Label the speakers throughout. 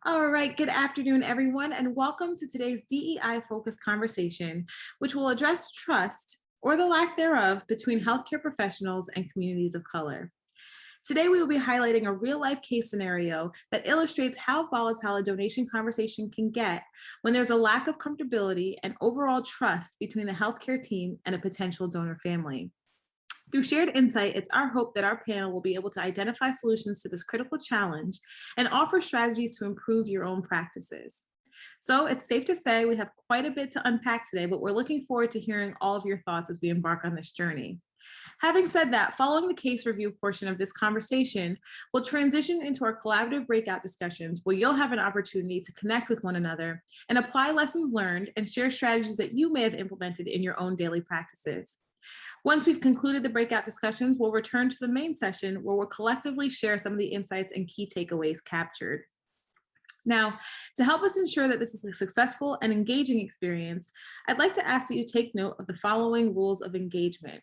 Speaker 1: All right, good afternoon, everyone, and welcome to today's DEI-focused conversation, which will address trust, or the lack thereof, between healthcare professionals and communities of color. Today, we will be highlighting a real-life case scenario that illustrates how volatile a donation conversation can get when there's a lack of comfortability and overall trust between the healthcare team and a potential donor family. Through shared insight, it's our hope that our panel will be able to identify solutions to this critical challenge and offer strategies to improve your own practices. So it's safe to say we have quite a bit to unpack today, but we're looking forward to hearing all of your thoughts as we embark on this journey. Having said that, following the case review portion of this conversation, we'll transition into our collaborative breakout discussions where you'll have an opportunity to connect with one another and apply lessons learned and share strategies that you may have implemented in your own daily practices. Once we've concluded the breakout discussions, we'll return to the main session where we'll collectively share some of the insights and key takeaways captured. Now, to help us ensure that this is a successful and engaging experience, I'd like to ask that you take note of the following rules of engagement.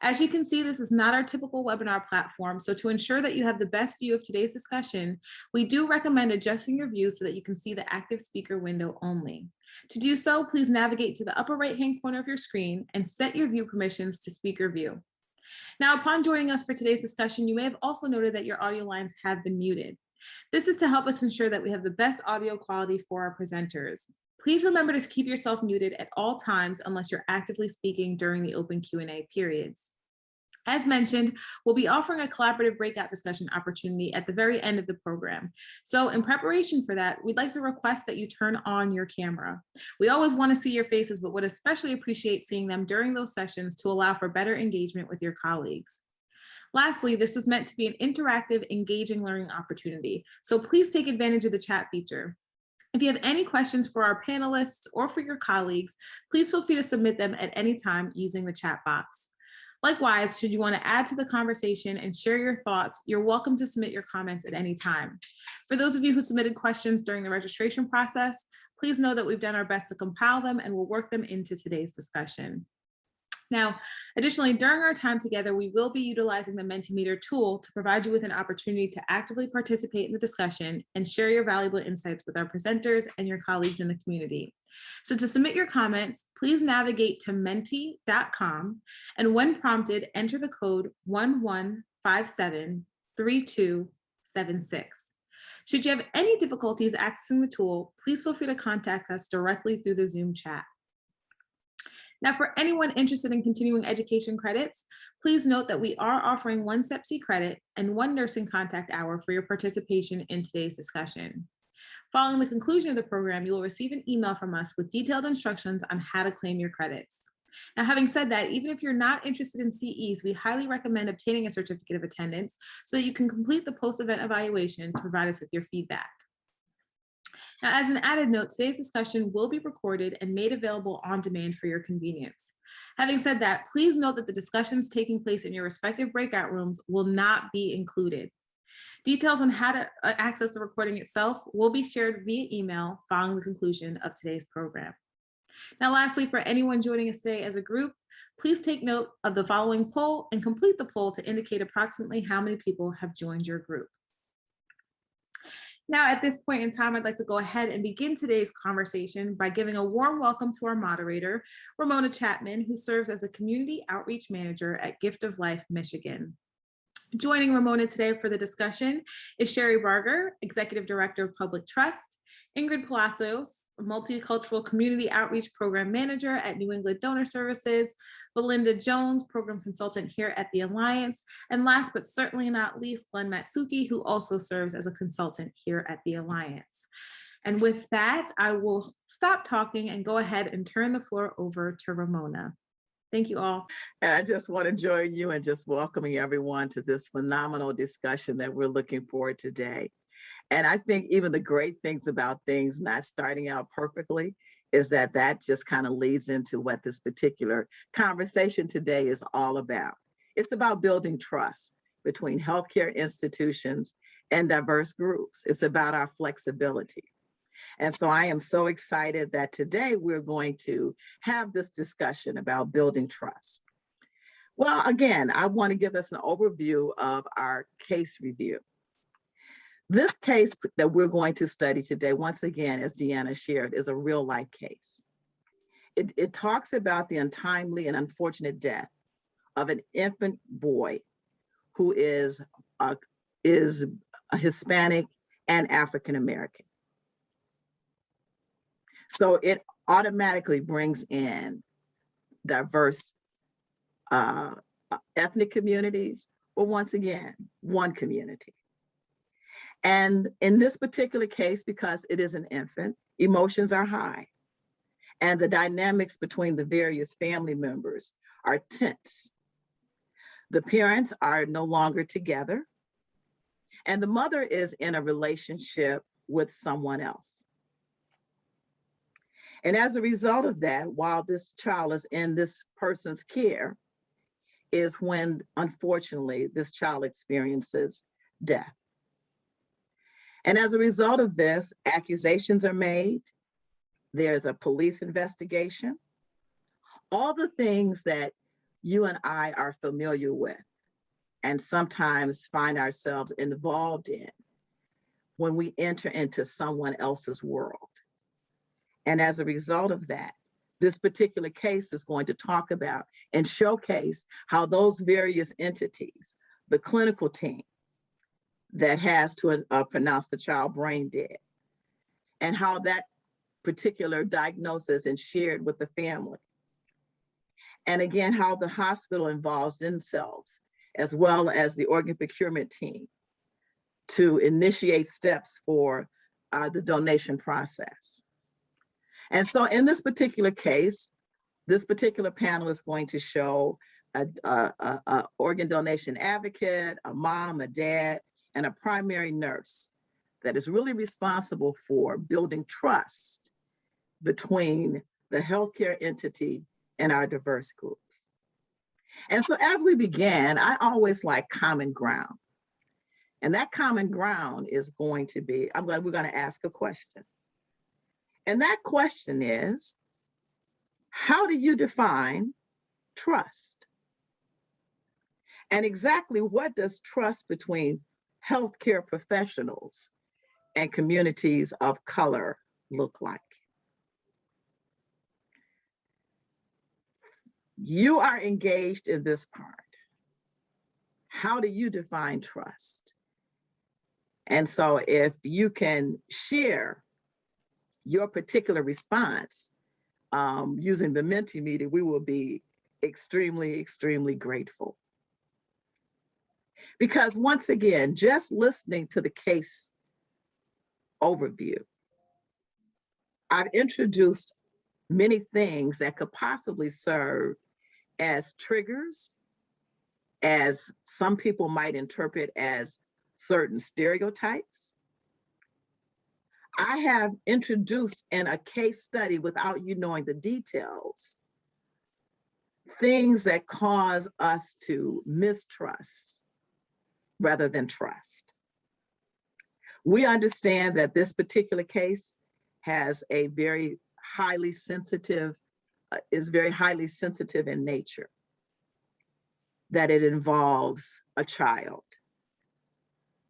Speaker 1: As you can see, this is not our typical webinar platform, so to ensure that you have the best view of today's discussion, we do recommend adjusting your view so that you can see the active speaker window only. To do so, please navigate to the upper right-hand corner of your screen and set your view permissions to speaker view. Now, upon joining us for today's discussion, you may have also noted that your audio lines have been muted. This is to help us ensure that we have the best audio quality for our presenters. Please remember to keep yourself muted at all times unless you're actively speaking during the open Q&A periods. As mentioned, we'll be offering a collaborative breakout discussion opportunity at the very end of the program. So in preparation for that, we'd like to request that you turn on your camera. We always want to see your faces, but would especially appreciate seeing them during those sessions to allow for better engagement with your colleagues. Lastly, this is meant to be an interactive, engaging learning opportunity. So please take advantage of the chat feature. If you have any questions for our panelists or for your colleagues, please feel free to submit them at any time using the chat box. Likewise, should you want to add to the conversation and share your thoughts, you're welcome to submit your comments at any time. For those of you who submitted questions during the registration process, please know that we've done our best to compile them and we'll work them into today's discussion. Now, additionally, during our time together, we will be utilizing the Mentimeter tool to provide you with an opportunity to actively participate in the discussion and share your valuable insights with our presenters and your colleagues in the community. So to submit your comments, please navigate to menti.com and when prompted, enter the code 11573276. Should you have any difficulties accessing the tool, please feel free to contact us directly through the Zoom chat. Now, for anyone interested in continuing education credits, please note that we are offering 1 CEPC credit and 1 nursing contact hour for your participation in today's discussion. Following the conclusion of the program, you will receive an email from us with detailed instructions on how to claim your credits. Now, having said that, even if you're not interested in CEs, we highly recommend obtaining a certificate of attendance so that you can complete the post-event evaluation to provide us with your feedback. Now, as an added note, today's discussion will be recorded and made available on demand for your convenience. Having said that, please note that the discussions taking place in your respective breakout rooms will not be included. Details on how to access the recording itself will be shared via email following the conclusion of today's program. Now, lastly, for anyone joining us today as a group, please take note of the following poll and complete the poll to indicate approximately how many people have joined your group. Now, at this point in time, I'd like to go ahead and begin today's conversation by giving a warm welcome to our moderator, Ramona Chapman, who serves as a Community Outreach Manager at Gift of Life, Michigan. Joining Ramona today for the discussion is Sherry Barger, Executive Director of Public Trust, Ingrid Palacios, Multicultural Community Outreach Program Manager at New England Donor Services, Belinda Jones, Program Consultant here at the Alliance, and last but certainly not least, Glenn Matsuki, who also serves as a consultant here at the Alliance. And with that, I will stop talking and go ahead and turn the floor over to Ramona. Thank you all.
Speaker 2: And I just want to join you in just welcoming everyone to this phenomenal discussion that we're looking for today. And I think even the great things about things not starting out perfectly is that just kind of leads into what this particular conversation today is all about. It's about building trust between healthcare institutions and diverse groups. It's about our flexibility. And so I am so excited that today we're going to have this discussion about building trust. Well, again, I want to give us an overview of our case review. This case that we're going to study today, once again, as Deanna shared, is a real life case. It talks about the untimely and unfortunate death of an infant boy who is a Hispanic and African American. So it automatically brings in diverse ethnic communities, but once again, one community. And in this particular case, because it is an infant, emotions are high. And the dynamics between the various family members are tense. The parents are no longer together, and the mother is in a relationship with someone else. And as a result of that, while this child is in this person's care, is when, unfortunately, this child experiences death. And as a result of this, accusations are made. There's a police investigation. All the things that you and I are familiar with and sometimes find ourselves involved in when we enter into someone else's world. And as a result of that, this particular case is going to talk about and showcase how those various entities, the clinical team that has to pronounce the child brain dead, and how that particular diagnosis is shared with the family. And again, how the hospital involves themselves, as well as the organ procurement team, to initiate steps for the donation process. And so in this particular case, this particular panel is going to show a organ donation advocate, a mom, a dad, and a primary nurse that is really responsible for building trust between the healthcare entity and our diverse groups. And so as we began, I always like common ground. And that common ground is going to be, we're going to ask a question. And that question is, how do you define trust? And exactly what does trust between healthcare professionals and communities of color look like? You are engaged in this part. How do you define trust? And so if you can share your particular response using the Mentimeter, we will be extremely, extremely grateful. Because once again, just listening to the case overview, I've introduced many things that could possibly serve as triggers, as some people might interpret as certain stereotypes. I have introduced in a case study, without you knowing the details, things that cause us to mistrust rather than trust. We understand that this particular case has a very highly sensitive, is very highly sensitive in nature, that it involves a child,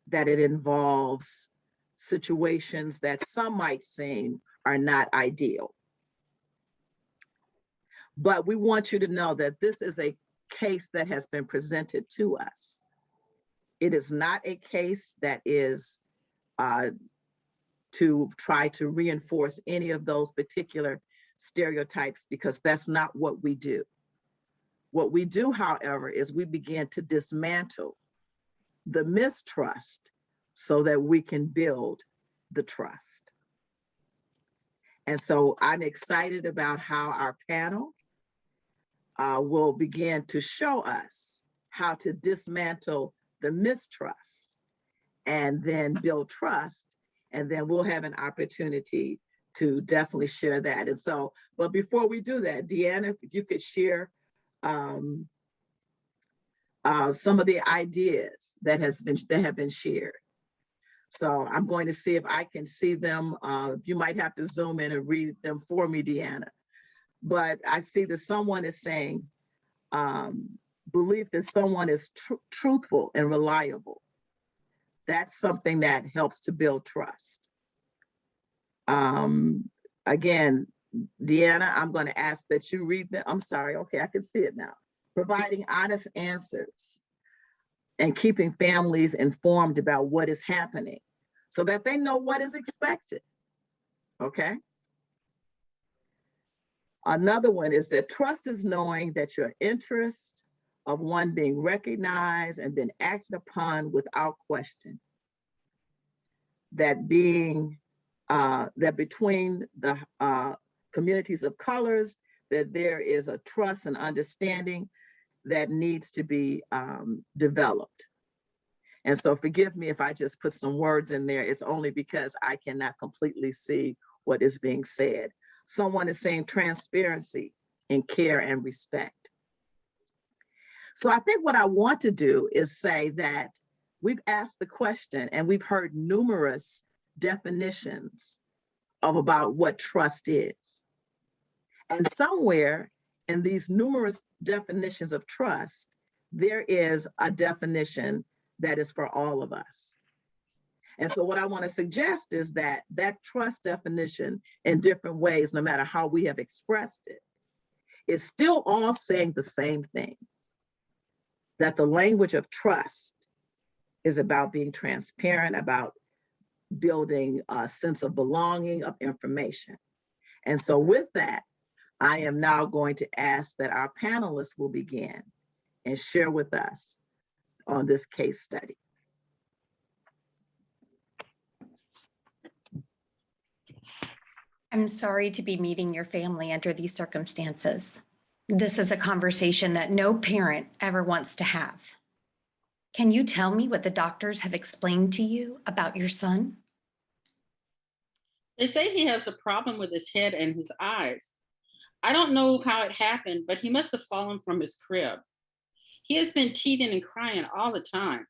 Speaker 2: that it involves situations that some might seem are not ideal. But we want you to know that this is a case that has been presented to us. It is not a case that is to try to reinforce any of those particular stereotypes, because that's not what we do. What we do, however, is we begin to dismantle the mistrust so that we can build the trust. And so I'm excited about how our panel will begin to show us how to dismantle the mistrust and then build trust. And then we'll have an opportunity to definitely share that. And so, but before we do that, Deanna, if you could share some of the ideas that have been shared. So I'm going to see if I can see them. You might have to zoom in and read them for me, Deanna. But I see that someone is saying, belief that someone is truthful and reliable. That's something that helps to build trust. Again, Deanna, I'm going to ask that you read them. I'm sorry. Okay, I can see it now. Providing honest answers and keeping families informed about what is happening so that they know what is expected. Okay. Another one is that trust is knowing that your interest of one being recognized and been acted upon without question. That being, that between the communities of colors, that there is a trust and understanding that needs to be developed. And so forgive me if I just put some words in there. It's only because I cannot completely see what is being said. Someone is saying transparency and care and respect. So I think what I want to do is say that we've asked the question and we've heard numerous definitions of about what trust is. And somewhere in these numerous definitions of trust, there is a definition that is for all of us. And so what I want to suggest is that that trust definition in different ways, no matter how we have expressed it, is still all saying the same thing. That the language of trust is about being transparent, about building a sense of belonging, of information. And so with that, I am now going to ask that our panelists will begin and share with us on this case study.
Speaker 3: I'm sorry to be meeting your family under these circumstances. This is a conversation that no parent ever wants to have. Can you tell me what the doctors have explained to you about your son?
Speaker 4: They say he has a problem with his head and his eyes. I don't know how it happened, but he must have fallen from his crib. He has been teething and crying all the time.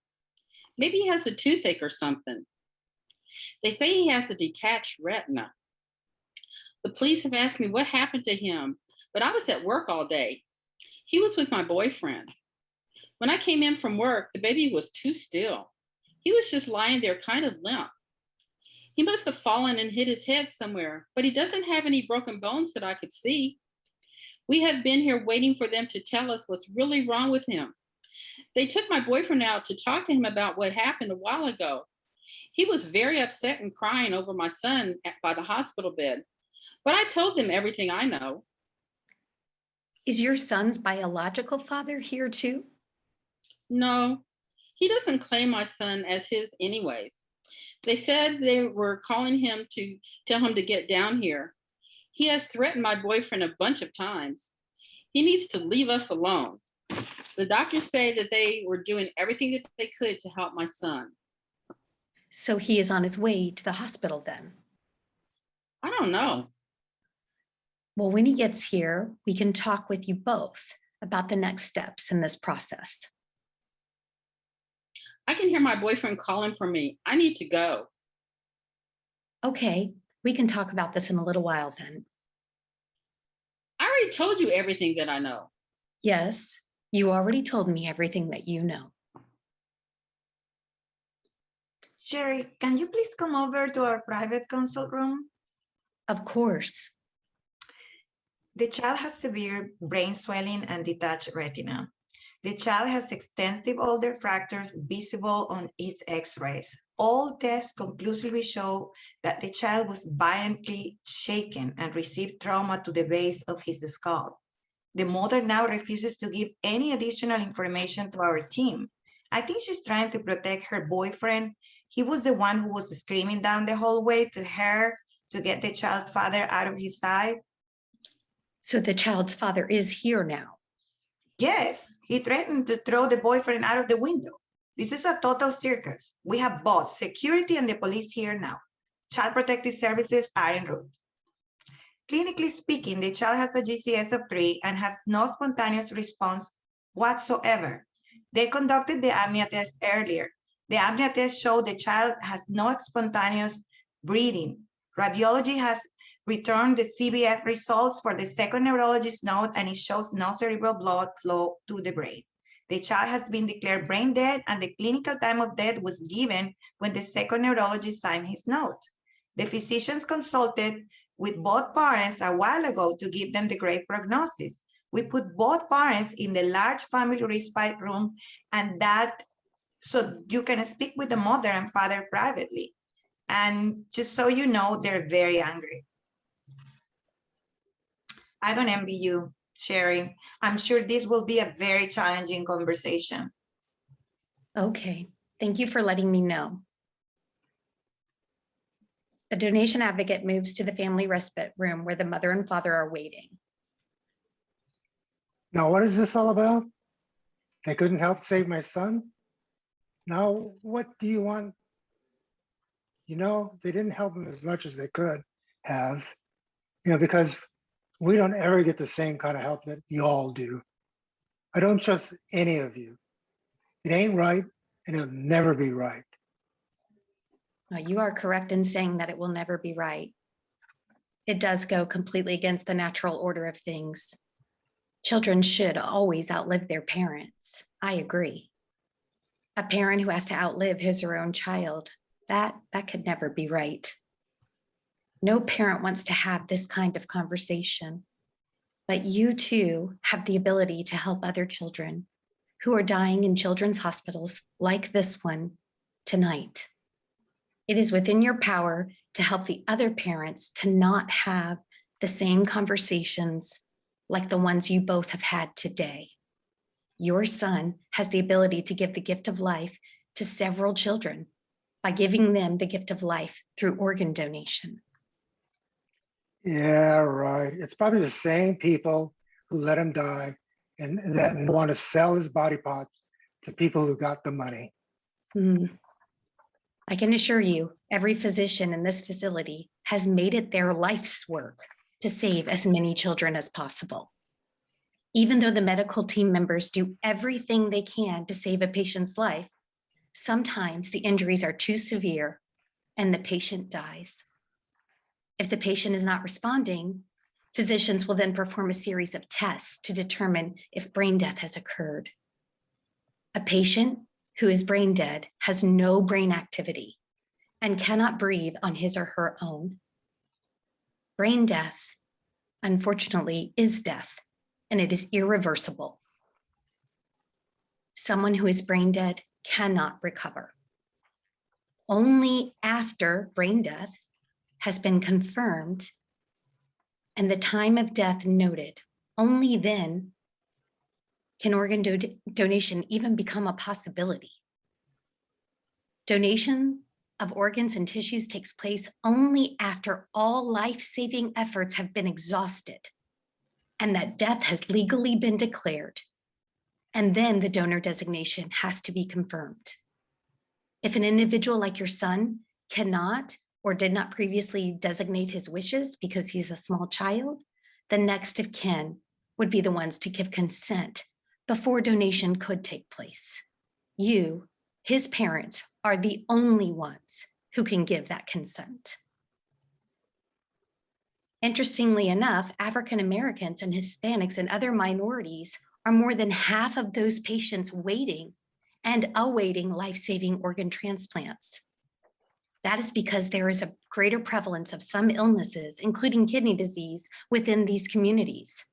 Speaker 4: Maybe he has a toothache or something. They say he has a detached retina. The police have asked me what happened to him, but I was at work all day. He was with my boyfriend. When I came in from work, the baby was too still. He was just lying there kind of limp. He must have fallen and hit his head somewhere, but he doesn't have any broken bones that I could see. We have been here waiting for them to tell us what's really wrong with him. They took my boyfriend out to talk to him about what happened a while ago. He was very upset and crying over my son by the hospital bed, but I told them everything I know.
Speaker 3: Is your son's biological father here too?
Speaker 4: No, he doesn't claim my son as his anyways. They said they were calling him to tell him to get down here. He has threatened my boyfriend a bunch of times. He needs to leave us alone. The doctors say that they were doing everything that they could to help my son.
Speaker 3: So he is on his way to the hospital then?
Speaker 4: I don't know.
Speaker 3: Well, when he gets here, we can talk with you both about the next steps in this process.
Speaker 4: I can hear my boyfriend calling for me. I need to go.
Speaker 3: Okay, we can talk about this in a little while then.
Speaker 4: I already told you everything that I know.
Speaker 3: Yes, you already told me everything that you know.
Speaker 5: Sherry, can you please come over to our private consult room?
Speaker 3: Of course.
Speaker 5: The child has severe brain swelling and detached retina. The child has extensive older fractures visible on his x-rays. All tests conclusively show that the child was violently shaken and received trauma to the base of his skull. The mother now refuses to give any additional information to our team. I think she's trying to protect her boyfriend. He was the one who was screaming down the hallway to her to get the child's father out of his sight.
Speaker 3: So the child's father is here now?
Speaker 5: Yes, he threatened to throw the boyfriend out of the window. This is a total circus. We have both security and the police here now. Child Protective Services are en route. Clinically speaking, the child has a GCS of 3 and has no spontaneous response whatsoever. They conducted the apnea test earlier. The apnea test showed the child has no spontaneous breathing. Radiology has returned the CBF results for the second neurologist note, and it shows no cerebral blood flow to the brain. The child has been declared brain dead, and the clinical time of death was given when the second neurologist signed his note. The physicians consulted with both parents a while ago to give them the great prognosis. We put both parents in the large family respite room, and that so you can speak with the mother and father privately. And just so you know, they're very angry. I don't envy you, Sherry. I'm sure this will be a very challenging conversation.
Speaker 3: Okay, thank you for letting me know. The donation advocate moves to the family respite room where the mother and father are waiting.
Speaker 6: Now, what is this all about? They couldn't help save my son? Now, what do you want? You know, they didn't help him as much as they could have, because we don't ever get the same kind of help that y'all do. I don't trust any of you. It ain't right, and it'll never be right.
Speaker 3: Now, you are correct in saying that it will never be right. It does go completely against the natural order of things. Children should always outlive their parents. I agree. A parent who has to outlive his or her own child, that could never be right. No parent wants to have this kind of conversation, but you too have the ability to help other children who are dying in children's hospitals like this one tonight. It is within your power to help the other parents to not have the same conversations like the ones you both have had today. Your son has the ability to give the gift of life to several children by giving them the gift of life through organ donation.
Speaker 6: Yeah, right. It's probably the same people who let him die and that want to sell his body parts to people who got the money.
Speaker 3: I can assure you, every physician in this facility has made it their life's work to save as many children as possible. Even though the medical team members do everything they can to save a patient's life, sometimes the injuries are too severe and the patient dies. If the patient is not responding, physicians will then perform a series of tests to determine if brain death has occurred. A patient who is brain dead has no brain activity and cannot breathe on his or her own. Brain death, unfortunately, is death, and it is irreversible. Someone who is brain dead cannot recover. Only after brain death has been confirmed and the time of death noted, only then can organ donation even become a possibility. Donation of organs and tissues takes place only after all life-saving efforts have been exhausted and that death has legally been declared, and then the donor designation has to be confirmed. If an individual like your son cannot or did not previously designate his wishes because he's a small child, the next of kin would be the ones to give consent before donation could take place. You, his parents, are the only ones who can give that consent. Interestingly enough, African Americans and Hispanics and other minorities are more than half of those patients waiting and awaiting life-saving organ transplants. That is because there is a greater prevalence of some illnesses, including kidney disease, within these communities.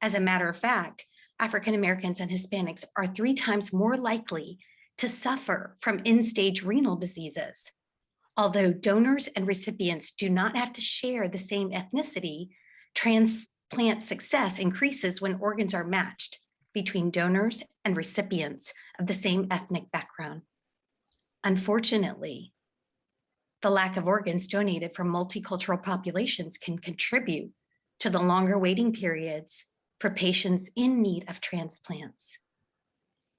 Speaker 3: As a matter of fact, African Americans and Hispanics are 3 times more likely to suffer from end-stage renal diseases. Although donors and recipients do not have to share the same ethnicity, transplant success increases when organs are matched between donors and recipients of the same ethnic background. Unfortunately, the lack of organs donated from multicultural populations can contribute to the longer waiting periods for patients in need of transplants.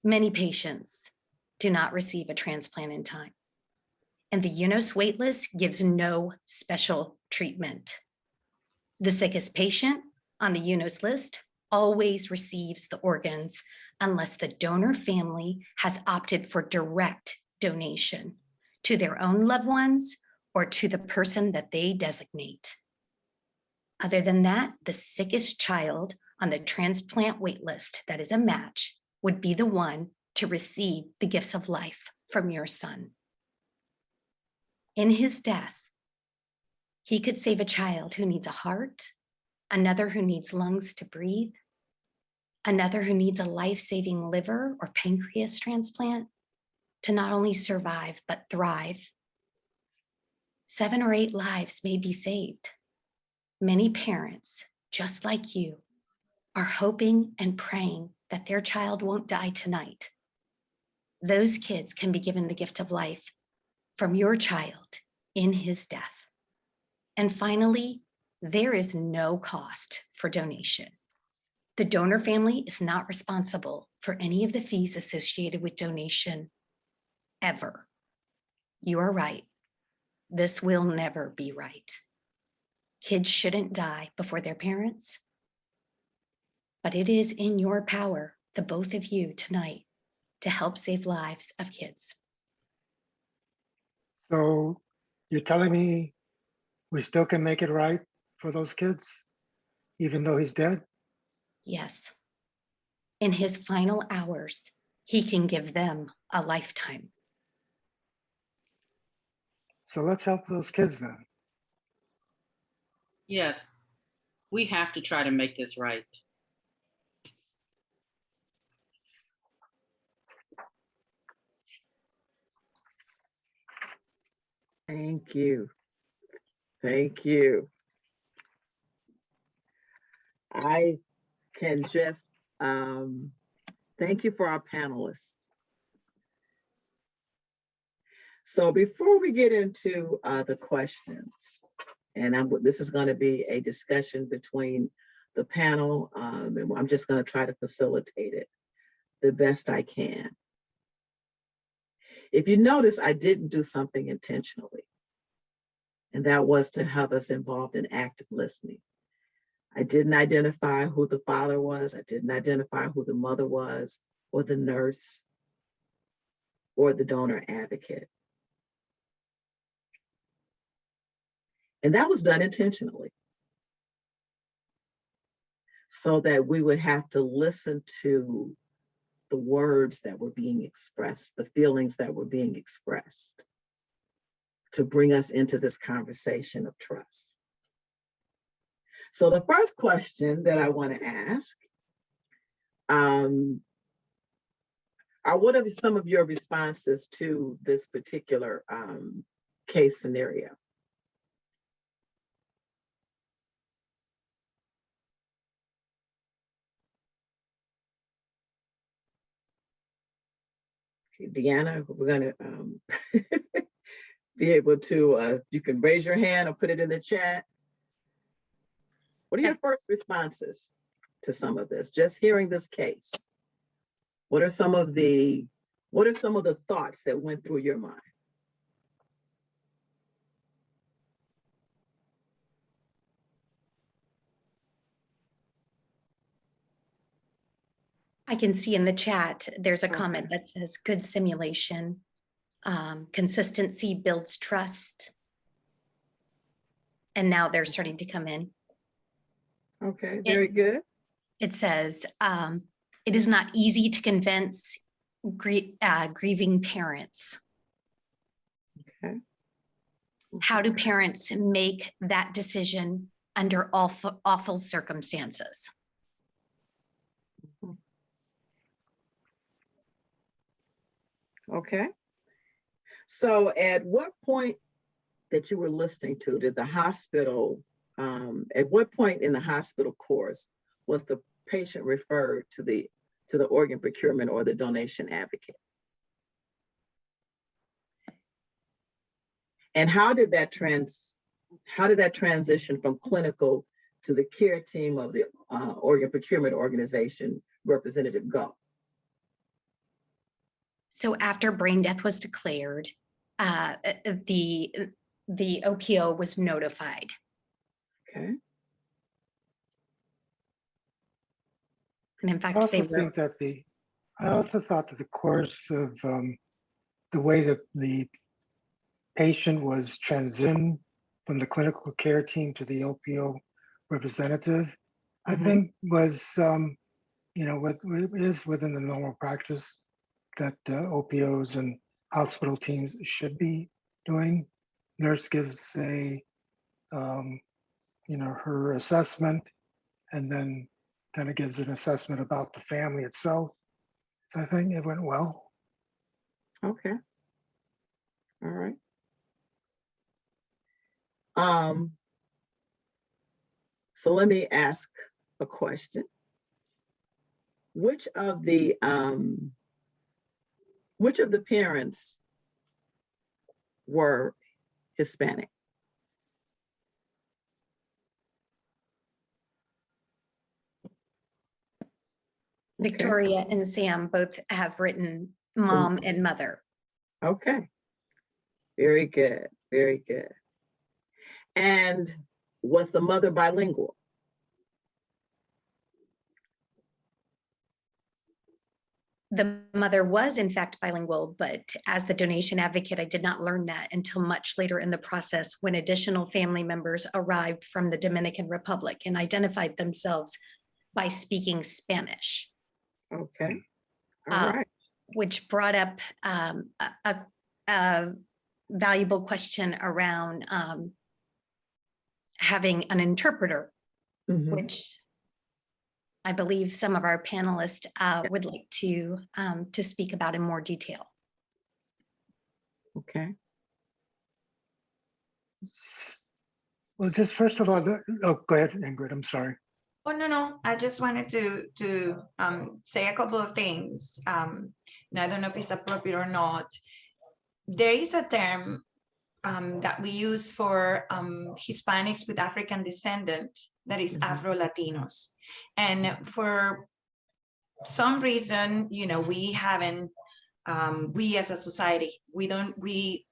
Speaker 3: Many patients do not receive a transplant in time, and the UNOS waitlist gives no special treatment. The sickest patient on the UNOS list always receives the organs unless the donor family has opted for direct donation to their own loved ones or to the person that they designate. Other than that, the sickest child on the transplant waitlist that is a match would be the one to receive the gifts of life from your son. In his death, he could save a child who needs a heart, another who needs lungs to breathe, another who needs a life-saving liver or pancreas transplant to not only survive, but thrive. 7 or 8 lives may be saved. Many parents, just like you, are hoping and praying that their child won't die tonight. Those kids can be given the gift of life from your child in his death. And finally, there is no cost for donation. The donor family is not responsible for any of the fees associated with donation ever. You are right. This will never be right. Kids shouldn't die before their parents, but it is in your power, the both of you tonight, to help save lives of kids.
Speaker 6: So you're telling me we still can make it right for those kids, even though he's dead?
Speaker 3: Yes. In his final hours, he can give them a lifetime.
Speaker 6: So let's help those kids then.
Speaker 4: Yes, we have to try to make this right.
Speaker 2: Thank you. Thank you. I can just thank you for our panelists. So before we get into the questions, and this is going to be a discussion between the panel, and I'm just going to try to facilitate it the best I can. If you notice, I didn't do something intentionally, and that was to have us involved in active listening. I didn't identify who the father was. I didn't identify who the mother was, or the nurse, or the donor advocate. And that was done intentionally, so that we would have to listen to the words that were being expressed, the feelings that were being expressed, to bring us into this conversation of trust. So the first question that I want to ask are, what are some of your responses to this particular case scenario? Deanna, we're going to be able to, you can raise your hand or put it in the chat. What are your first responses to some of this? Just hearing this case. What are some of the thoughts that went through your mind?
Speaker 3: I can see in the chat, there's a comment that says good simulation. Consistency builds trust. And now they're starting to come in.
Speaker 2: Okay, very good.
Speaker 3: It says, it is not easy to convince grieving parents.
Speaker 2: Okay.
Speaker 3: How do parents make that decision under awful circumstances?
Speaker 2: Okay. So at what point that you were listening to, did the hospital, at what point in the hospital course was the patient referred to the organ procurement or the donation advocate? And how did that transition from clinical to the care team of the organ procurement organization representative go?
Speaker 3: So after brain death was declared, the OPO was notified.
Speaker 2: Okay.
Speaker 3: And in fact,
Speaker 6: I also thought that the course of the way that the patient was transitioned from the clinical care team to the OPO representative, I think was, what is within the normal practice that OPOs and hospital teams should be doing. Nurse gives her assessment, and then kind of gives an assessment about the family itself. So I think it went well.
Speaker 2: Okay. All right. So let me ask a question. Which of the parents were Hispanic?
Speaker 3: Victoria and Sam both have written mom and mother.
Speaker 2: Okay. Very good. Very good. And was the mother bilingual?
Speaker 3: The mother was in fact bilingual, but as the donation advocate, I did not learn that until much later in the process when additional family members arrived from the Dominican Republic and identified themselves by speaking Spanish.
Speaker 2: Okay. All right.
Speaker 3: Which brought up a valuable question around having an interpreter, which I believe some of our panelists would like to speak about in more detail.
Speaker 2: Okay.
Speaker 6: Well, just first of all, go ahead, Ingrid. I'm sorry.
Speaker 5: Oh, no. I just wanted to say a couple of things. And I don't know if it's appropriate or not. There is a term that we use for Hispanics with African descent, that is Afro-Latinos. And for some reason, we haven't, we as a society, we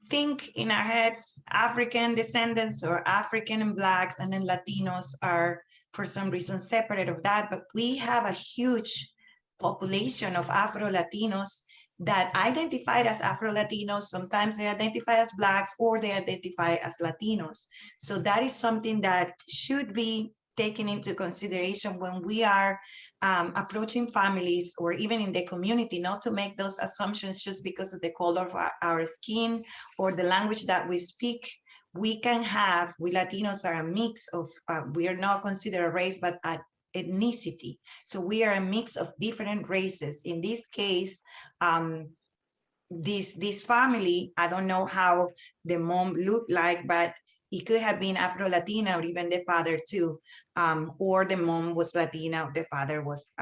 Speaker 5: think in our heads African descendants or African and Blacks, and then Latinos are for some reason separated of that. But we have a huge population of Afro-Latinos that identified as Afro-Latinos. Sometimes they identify as Blacks or they identify as Latinos. So that is something that should be taken into consideration when we are approaching families or even in the community, not to make those assumptions just because of the color of our skin or the language that we speak. We Latinos are a mix of, we are not considered a race, but ethnicity. So we are a mix of different races. In this case, this family, I don't know how the mom looked like, but it could have been Afro-Latina or even the father too, or the mom was Latina, the father was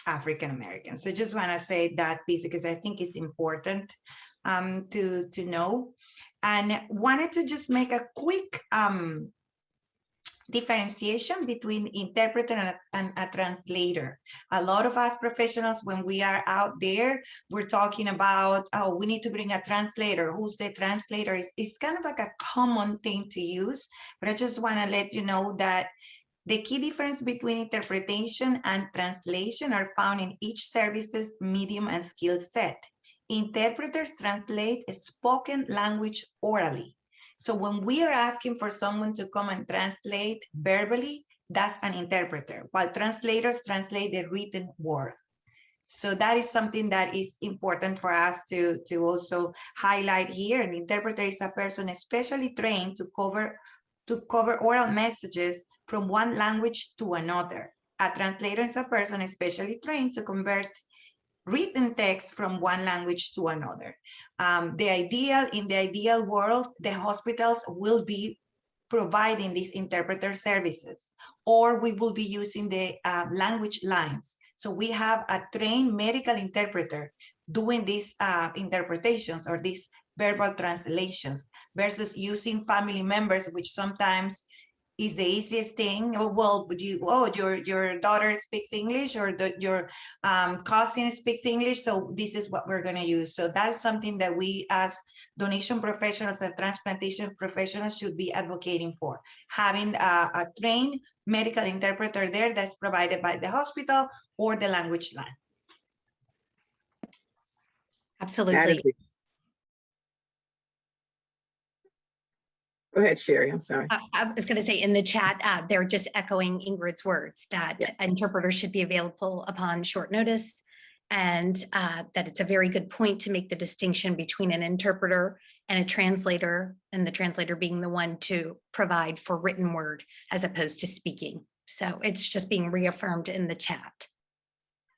Speaker 5: African-American. So I just want to say that piece because I think it's important to know. And wanted to just make a quick differentiation between interpreter and a translator. A lot of us professionals, when we are out there, we're talking about, oh, we need to bring a translator. Who's the translator? It's kind of like a common thing to use, but I just want to let you know that the key difference between interpretation and translation are found in each service's medium and skill set. Interpreters translate spoken language orally. So when we are asking for someone to come and translate verbally, that's an interpreter, while translators translate the written word. So that is something that is important for us to also highlight here. An interpreter is a person especially trained to cover oral messages from one language to another. A translator is a person especially trained to convert written text from one language to another. In the ideal world, the hospitals will be providing these interpreter services, or we will be using the language lines. So we have a trained medical interpreter doing these interpretations or these verbal translations versus using family members, which sometimes is the easiest thing. Oh, well, your daughter speaks English or your cousin speaks English, so this is what we're going to use. So that's something that we as donation professionals and transplantation professionals should be advocating for. Having a trained medical interpreter there that's provided by the hospital or the language line.
Speaker 3: Absolutely.
Speaker 2: Go ahead, Sherry. I'm sorry.
Speaker 3: I was going to say in the chat, they're just echoing Ingrid's words that
Speaker 2: Yeah.
Speaker 3: interpreters should be available upon short notice, and that it's a very good point to make the distinction between an interpreter and a translator, and the translator being the one to provide for written word as opposed to speaking. So it's just being reaffirmed in the chat.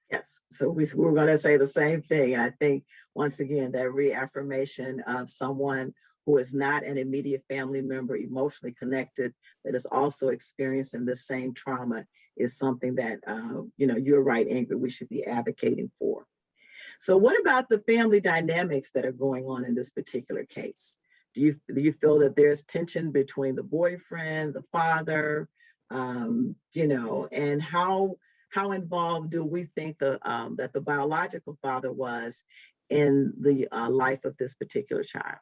Speaker 2: Yes, so we're going to say the same thing. I think, once again, that reaffirmation of someone who is not an immediate family member, emotionally connected, that is also experiencing the same trauma is something that, you're right, Ingrid, we should be advocating for. So what about the family dynamics that are going on in this particular case? Do you feel that there's tension between the boyfriend, the father, and how involved do we think that the biological father was in the life of this particular child?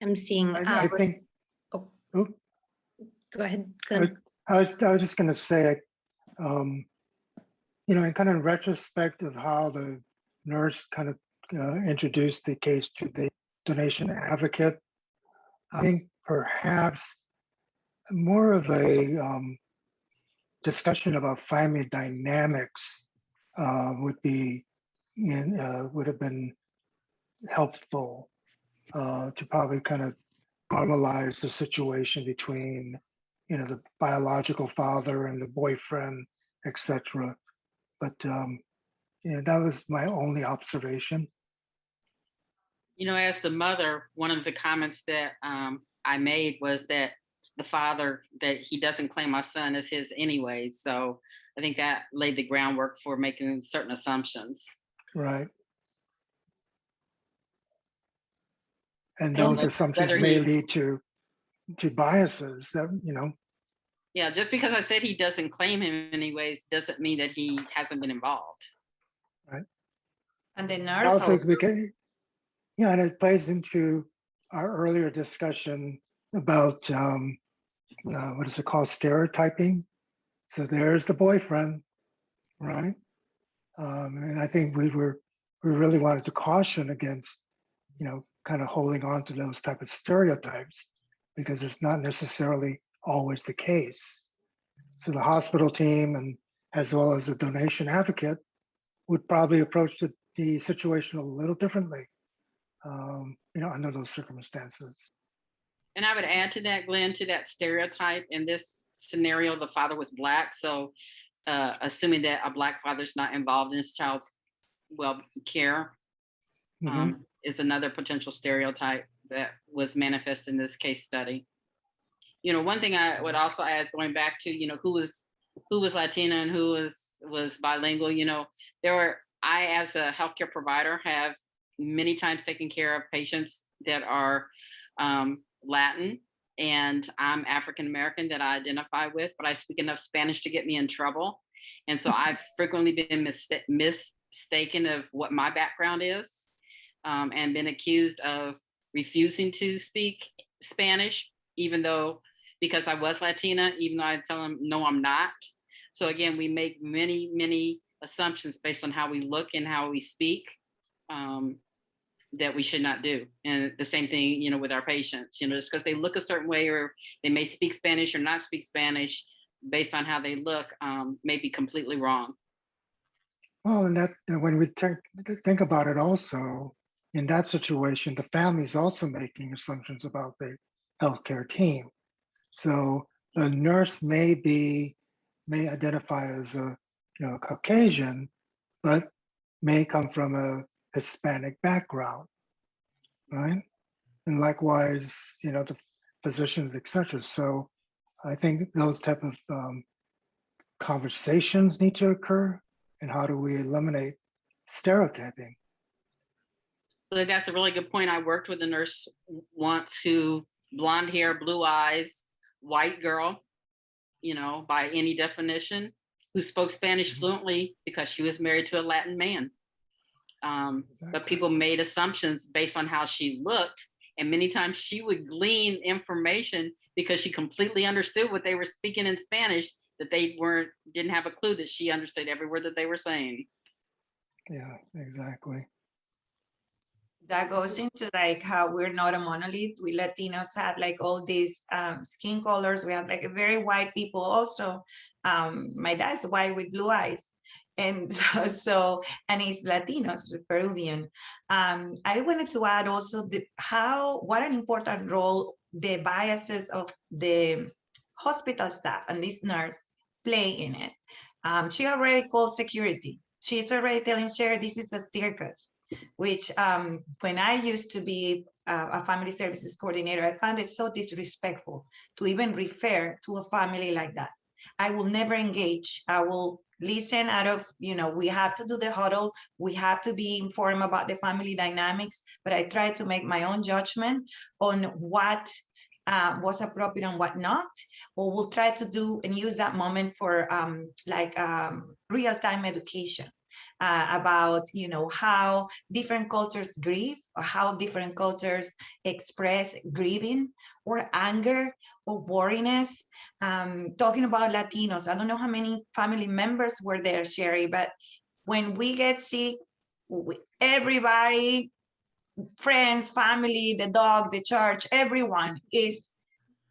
Speaker 3: I'm seeing.
Speaker 6: I think.
Speaker 3: Oh,
Speaker 6: Oh,
Speaker 3: go ahead. Glenn.
Speaker 6: I was just going to say, in kind of retrospect of how the nurse kind of introduced the case to the donation advocate, I think perhaps more of a discussion about family dynamics would have been helpful to probably kind of normalize the situation between the biological father and the boyfriend, etc. But that was my only observation.
Speaker 4: As the mother, one of the comments that I made was that the father, that he doesn't claim my son as his anyway. So I think that laid the groundwork for making certain assumptions.
Speaker 6: Right. And those assumptions may lead to biases that,
Speaker 4: Yeah, just because I said he doesn't claim him anyways doesn't mean that he hasn't been involved.
Speaker 6: Right.
Speaker 5: And the nurse also.
Speaker 6: And it plays into our earlier discussion about what is it called, stereotyping. So there's the boyfriend, right? And I think we really wanted to caution against, kind of holding on to those type of stereotypes, because it's not necessarily always the case. So the hospital team, and as well as the donation advocate, would probably approach the situation a little differently, under those circumstances.
Speaker 4: And I would add to that, Glenn, to that stereotype. In this scenario, the father was Black. So assuming that a Black father is not involved in his child's care is another potential stereotype that was manifest in this case study. One thing I would also add, going back to, who was Latina and who was bilingual, I, as a healthcare provider, have many times taken care of patients that are Latin, and I'm African American that I identify with, but I speak enough Spanish to get me in trouble. And so I've frequently been mistaken of what my background is, and been accused of refusing to speak Spanish, because I was Latina, even though I tell them, no, I'm not. So again, we make many, many assumptions based on how we look and how we speak, that we should not do. And the same thing, with our patients, just because they look a certain way, or they may speak Spanish or not speak Spanish, based on how they look, may be completely wrong.
Speaker 6: Well, and that when we think about it also, in that situation, the family is also making assumptions about the healthcare team. So the nurse may identify as a Caucasian, but may come from a Hispanic background, right? And likewise, the physicians, etc. So I think those type of conversations need to occur. And how do we eliminate stereotyping?
Speaker 4: So that's a really good point. I worked with a nurse once who, blonde hair, blue eyes, white girl, by any definition, who spoke Spanish fluently because she was married to a Latin man. But people made assumptions based on how she looked. And many times she would glean information because she completely understood what they were speaking in Spanish, that they didn't have a clue that she understood every word that they were saying.
Speaker 6: Yeah, exactly.
Speaker 5: that goes into like how we're not a monolith. We Latinos had like all these skin colors. We have like a very white people also. My dad's white with blue eyes. And and he's Latinos, Peruvian. I wanted to add also what an important role the biases of the hospital staff and this nurse play in it. She already called security. She's already telling Sherry, this is a circus, which when I used to be a family services coordinator, I found it so disrespectful to even refer to a family like that. I will never engage. I will listen out of, we have to do the huddle. We have to be informed about the family dynamics, but I try to make my own judgment on what was appropriate and what not, or we'll try to do and use that moment for real-time education about how different cultures grieve, or how different cultures express grieving or anger or worriness. Talking about Latinos, I don't know how many family members were there, Sherry, but when we get sick, everybody, friends, family, the dog, the church, everyone is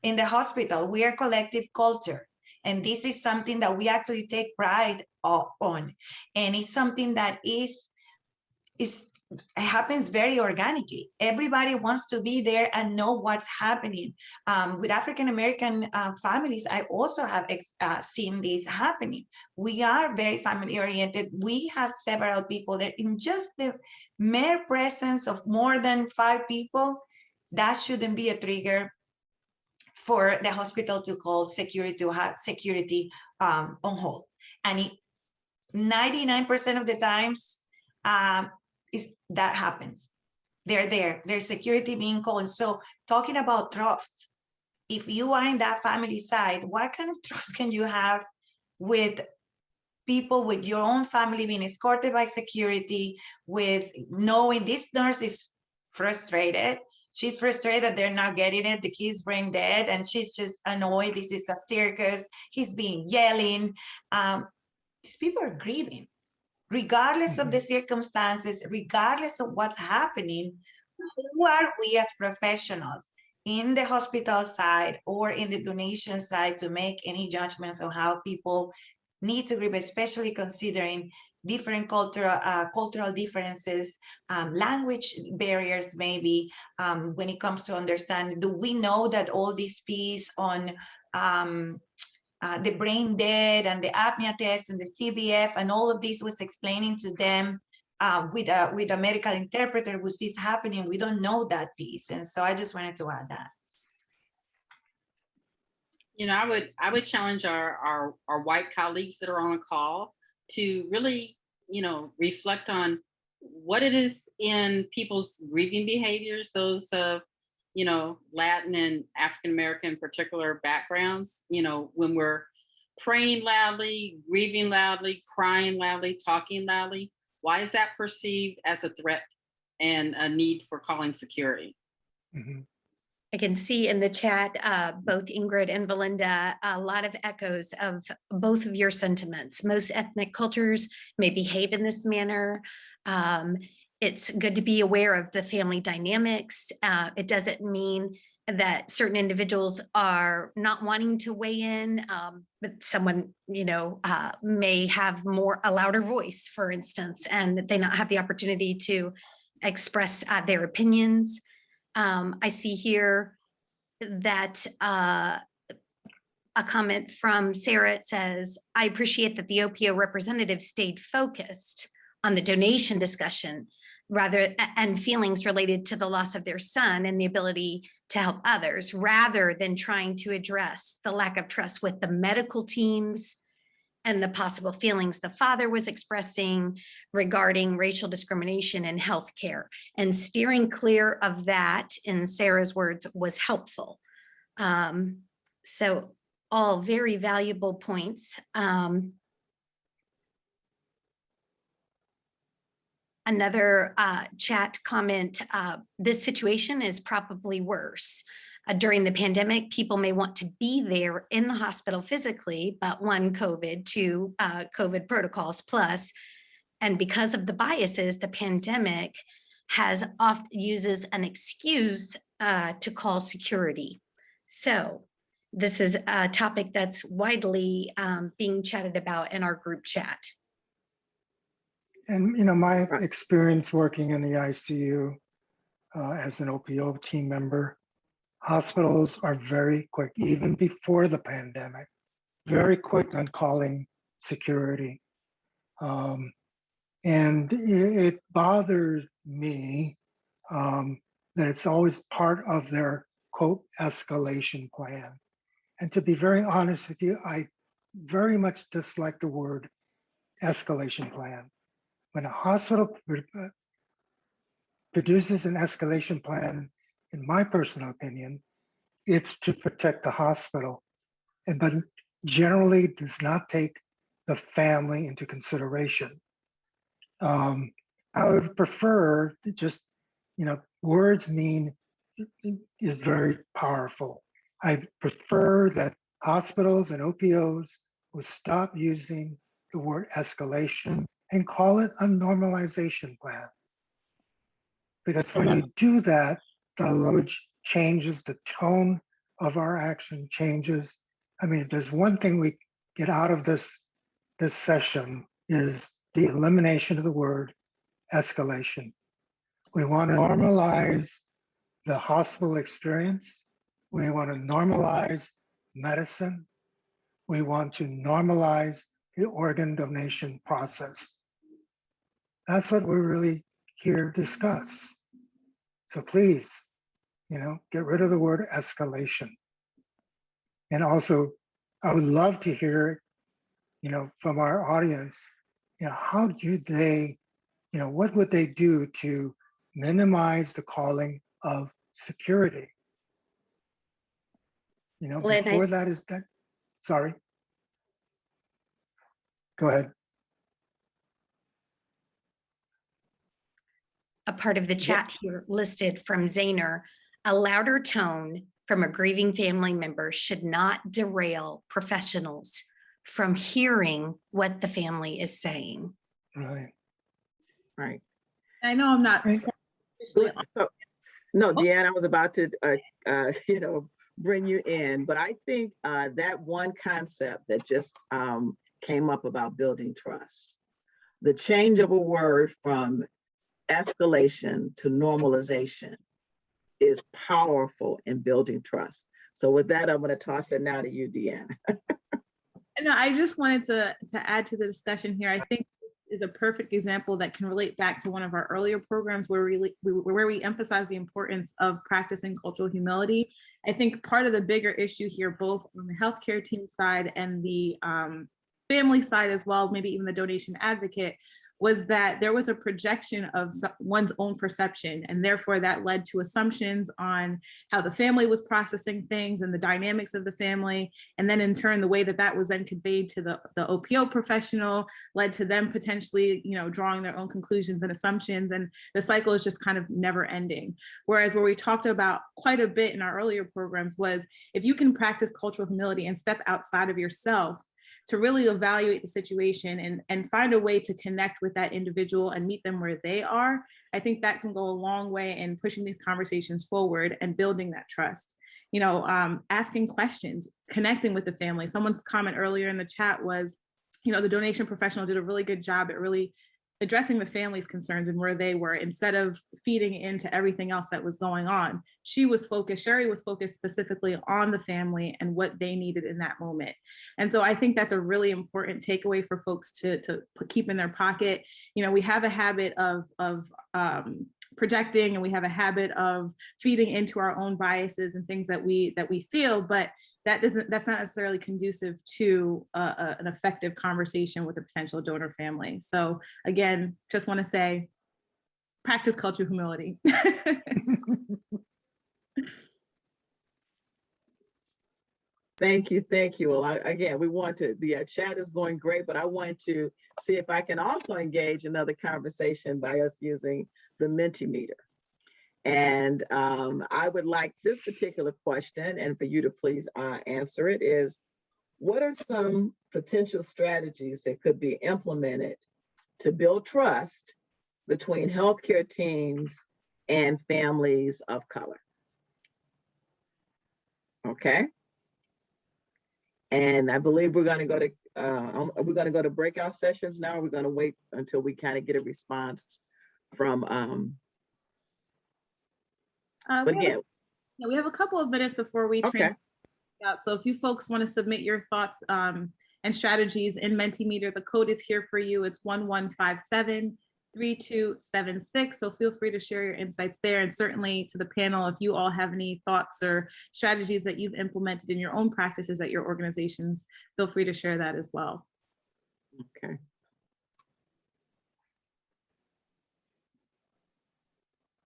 Speaker 5: in the hospital. We are collective culture. And this is something that we actually take pride on. And it's something that it happens very organically. Everybody wants to be there and know what's happening. With African-American families, I also have seen this happening. We are very family oriented. We have several people that in just the mere presence of more than 5 people, that shouldn't be a trigger for the hospital to call security, to have security on hold. And 99% of the times, that happens. They're there, there's security being called. And so talking about trust, if you are in that family side, what kind of trust can you have with people, with your own family being escorted by security, with knowing this nurse is frustrated? She's frustrated that they're not getting it. The kid's brain dead, and she's just annoyed. This is a circus. He's being yelling. These people are grieving. Regardless of the circumstances, regardless of what's happening, who are we as professionals in the hospital side or in the donation side to make any judgments on how people need to grieve, especially considering different cultural differences, language barriers, maybe when it comes to understanding? Do we know that all this piece on the brain dead and the apnea test and the CBF and all of this was explaining to them with a medical interpreter, was this happening? We don't know that piece. And so I just wanted to add that.
Speaker 4: I would challenge our white colleagues that are on a call to really, reflect on what it is in people's grieving behaviors, those of, Latin and African-American particular backgrounds, when we're praying loudly, grieving loudly, crying loudly, talking loudly, why is that perceived as a threat and a need for calling security?
Speaker 6: Mm-hmm.
Speaker 3: I can see in the chat, both Ingrid and Belinda, a lot of echoes of both of your sentiments. Most ethnic cultures may behave in this manner. It's good to be aware of the family dynamics. It doesn't mean that certain individuals are not wanting to weigh in, but someone, may have a louder voice, for instance, and they not have the opportunity to express their opinions. I see here that a comment from Sarah. It says, I appreciate that the OPO representative stayed focused on the donation discussion and feelings related to the loss of their son and the ability to help others, rather than trying to address the lack of trust with the medical teams and the possible feelings the father was expressing regarding racial discrimination in healthcare. And steering clear of that, in Sarah's words, was helpful. So all very valuable points. Another chat comment, this situation is probably worse. During the pandemic, people may want to be there in the hospital physically, but 1, COVID, 2, COVID protocols plus. And because of the biases, the pandemic uses an excuse to call security. So this is a topic that's widely being chatted about in our group chat.
Speaker 6: And, my experience working in the ICU as an OPO team member, hospitals are very quick, even before the pandemic, very quick on calling security. And it bothers me that it's always part of their quote escalation plan. And to be very honest with you, I very much dislike the word escalation plan. When a hospital produces an escalation plan, in my personal opinion, it's to protect the hospital, but generally does not take the family into consideration. I would prefer to just, words is very powerful. I prefer that hospitals and OPOs would stop using the word escalation and call it a normalization plan. Because when you do that, the language changes, the tone of our action changes. I mean, if there's one thing we get out of this session is the elimination of the word escalation. We want to normalize the hospital experience. We want to normalize medicine. We want to normalize the organ donation process. That's what we're really here to discuss. So please, get rid of the word escalation. And also, I would love to hear, from our audience, how do they, what would they do to minimize the calling of security? Before that is that, sorry. Go ahead.
Speaker 3: A part of the chat here listed from Zainer, a louder tone from a grieving family member should not derail professionals from hearing what the family is saying.
Speaker 6: Right.
Speaker 2: Right.
Speaker 1: I know I'm not.
Speaker 2: No, Deanna, I was about to, bring you in, but I think that one concept that just came up about building trust, the change of a word from escalation to normalization is powerful in building trust. So with that, I'm going to toss it now to you, Deanna.
Speaker 1: No, I just wanted to add to the discussion here. I think is a perfect example that can relate back to one of our earlier programs where we emphasize the importance of practicing cultural humility. I think part of the bigger issue here, both on the healthcare team side and the family side as well, maybe even the donation advocate, was that there was a projection of one's own perception, and therefore that led to assumptions on how the family was processing things and the dynamics of the family. And then in turn, the way that was then conveyed to the OPO professional led to them potentially, drawing their own conclusions and assumptions. And the cycle is just kind of never ending. Whereas where we talked about quite a bit in our earlier programs was if you can practice cultural humility and step outside of yourself to really evaluate the situation and find a way to connect with that individual and meet them where they are, I think that can go a long way in pushing these conversations forward and building that trust. Asking questions, connecting with the family. Someone's comment earlier in the chat was, the donation professional did a really good job at really addressing the family's concerns and where they were instead of feeding into everything else that was going on. Sherry was focused specifically on the family and what they needed in that moment. And so I think that's a really important takeaway for folks to keep in their pocket. We have a habit of projecting, and we have a habit of feeding into our own biases and things that we feel, but that's not necessarily conducive to an effective conversation with a potential donor family. So again, just want to say, practice cultural humility.
Speaker 2: Thank you. Well, again, the chat is going great, but I want to see if I can also engage another conversation by us using the Mentimeter. And I would like this particular question, and for you to please answer it, is what are some potential strategies that could be implemented to build trust between healthcare teams and families of color. Okay. And I believe we're going to go to breakout sessions now. We're going to wait until we kind of get a response from. But again,
Speaker 1: we have a couple of minutes before we
Speaker 2: okay.
Speaker 1: out. So if you folks want to submit your thoughts and strategies in Mentimeter, the code is here for you. It's 1157-3276. So feel free to share your insights there. And certainly to the panel, if you all have any thoughts or strategies that you've implemented in your own practices at your organizations, feel free to share that as well.
Speaker 2: Okay.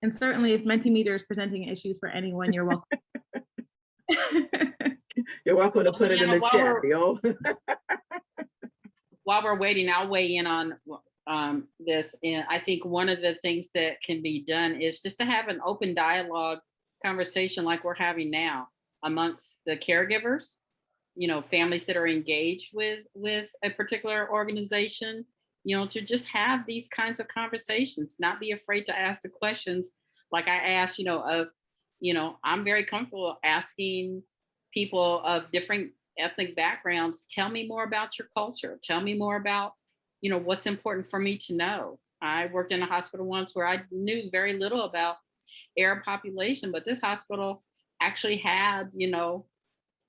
Speaker 1: And certainly if Mentimeter is presenting issues for anyone, you're welcome.
Speaker 2: You're welcome to put it in the chat, yo.
Speaker 4: While we're waiting, I'll weigh in on this. And I think one of the things that can be done is just to have an open dialogue conversation like we're having now amongst the caregivers, families that are engaged with a particular organization, to just have these kinds of conversations, not be afraid to ask the questions. Like I asked, I'm very comfortable asking people of different ethnic backgrounds, tell me more about your culture. Tell me more about, what's important for me to know. I worked in a hospital once where I knew very little about Arab population, but this hospital actually had,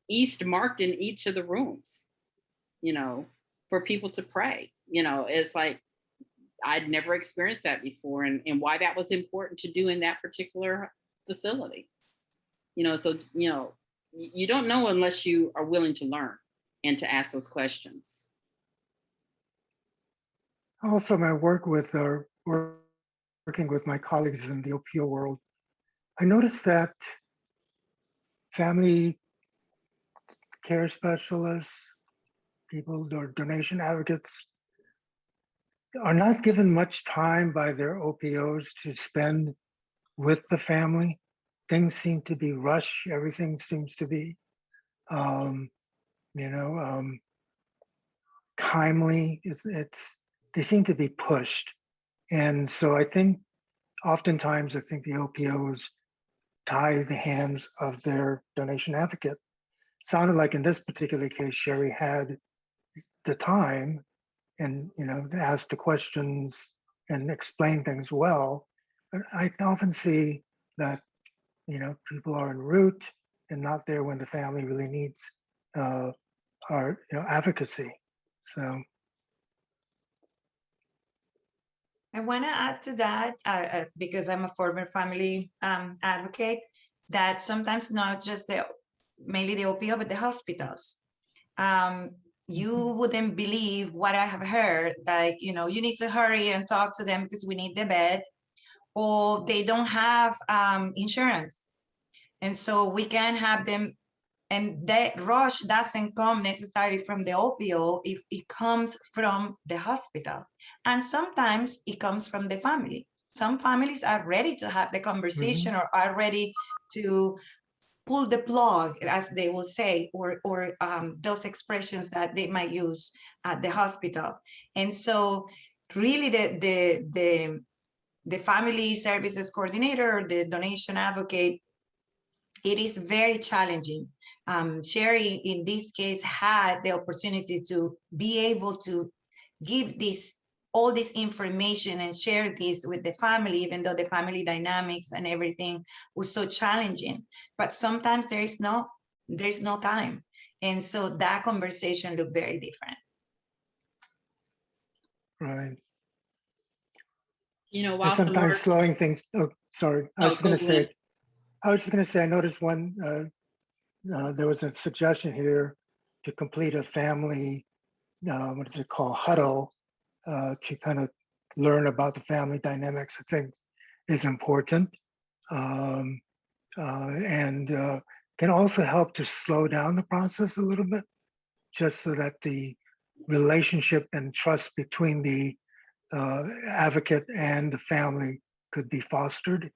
Speaker 4: East marked in each of the rooms, for people to pray. It's like, I'd never experienced that before, and why that was important to do in that particular facility. So, you don't know unless you are willing to learn and to ask those questions.
Speaker 6: Also, my work with working with my colleagues in the OPO world, I noticed that family care specialists, people or donation advocates are not given much time by their OPOs to spend with the family. Things seem to be rushed. Everything seems to be, timely. They seem to be pushed. And so I think oftentimes, the OPOs tie the hands of their donation advocate. Sounded like in this particular case, Sherry had the time and, to ask the questions and explain things well. But I often see that, people are en route and not there when the family really needs our, advocacy. So.
Speaker 5: I want to add to that, because I'm a former family advocate, that sometimes not just mainly the OPO, but the hospitals. You wouldn't believe what I have heard, like, you need to hurry and talk to them because we need the bed, or they don't have insurance. And so we can have them, and that rush doesn't come necessarily from the OPO, it comes from the hospital. And sometimes it comes from the family. Some families are ready to have the conversation or are ready to pull the plug, as they will say, or those expressions that they might use at the hospital. And so really the family services coordinator or the donation advocate, it is very challenging. Sherry, in this case, had the opportunity to be able to give all this information and share this with the family, even though the family dynamics and everything was so challenging. But sometimes there's no time. And so that conversation looked very different.
Speaker 6: Right.
Speaker 4: While
Speaker 6: and sometimes slowing things. Oh, sorry. I was just going to say, I noticed one, there was a suggestion here to complete a family, what is it called, huddle, to kind of learn about the family dynamics. I think is important, and can also help to slow down the process a little bit, just so that the relationship and trust between the advocate and the family could be fostered.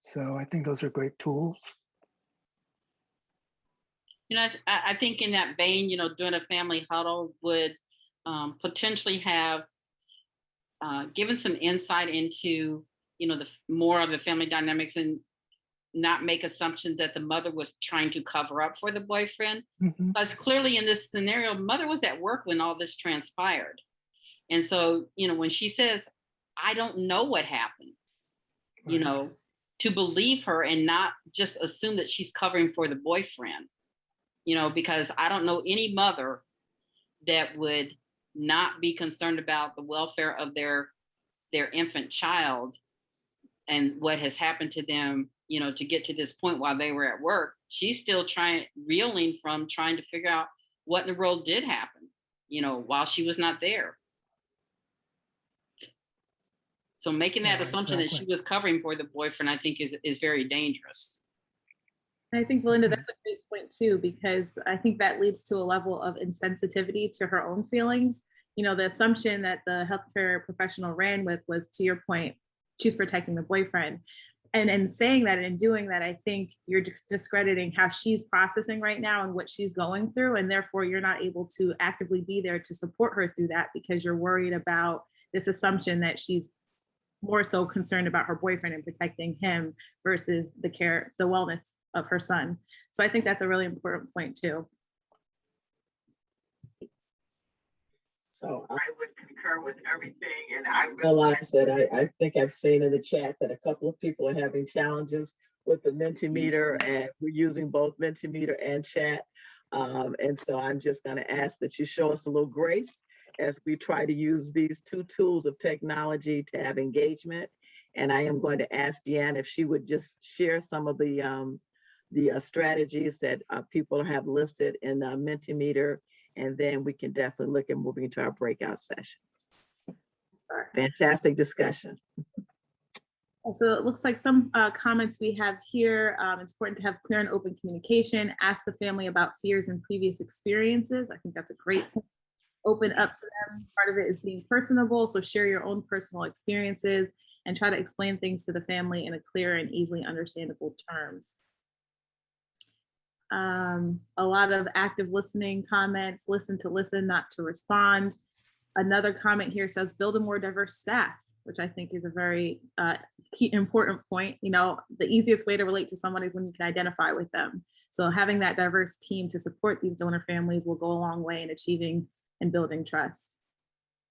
Speaker 6: So I think those are great tools.
Speaker 4: I think in that vein, doing a family huddle would potentially have given some insight into, the more of the family dynamics and not make assumptions that the mother was trying to cover up for the boyfriend.
Speaker 6: Mhm.
Speaker 4: Because clearly in this scenario, mother was at work when all this transpired. And so, when she says, I don't know what happened,
Speaker 6: Right.
Speaker 4: to believe her and not just assume that she's covering for the boyfriend, because I don't know any mother that would not be concerned about the welfare of their infant child and what has happened to them, to get to this point while they were at work. She's still reeling from trying to figure out what in the world did happen, while she was not there. So making that
Speaker 6: Yeah,
Speaker 4: assumption that
Speaker 6: exactly.
Speaker 4: she was covering for the boyfriend, I think is very dangerous.
Speaker 1: I think, Belinda, that's a great point too, because I think that leads to a level of insensitivity to her own feelings. The assumption that the healthcare professional ran with was, to your point, she's protecting the boyfriend. And in saying that and doing that, I think you're discrediting how she's processing right now and what she's going through. And therefore, you're not able to actively be there to support her through that because you're worried about this assumption that she's more so concerned about her boyfriend and protecting him versus the wellness of her son. So I think that's a really important point too.
Speaker 2: So I would concur with everything. And I realize that I think I've seen in the chat that a couple of people are having challenges with the Mentimeter, and we're using both Mentimeter and chat. And so I'm just going to ask that you show us a little grace as we try to use these two tools of technology to have engagement. And I am going to ask Deanne if she would just share some of the strategies that people have listed in the Mentimeter, and then we can definitely look at moving to our breakout sessions. Fantastic discussion.
Speaker 1: So it looks like some comments we have here. It's important to have clear and open communication. Ask the family about fears and previous experiences. I think that's a great point. Open up to them. Part of it is being personable. So share your own personal experiences and try to explain things to the family in a clear and easily understandable terms. A lot of active listening comments, listen to listen, not to respond. Another comment here says, build a more diverse staff, which I think is a very key, important point. The easiest way to relate to someone is when you can identify with them. So having that diverse team to support these donor families will go a long way in achieving and building trust.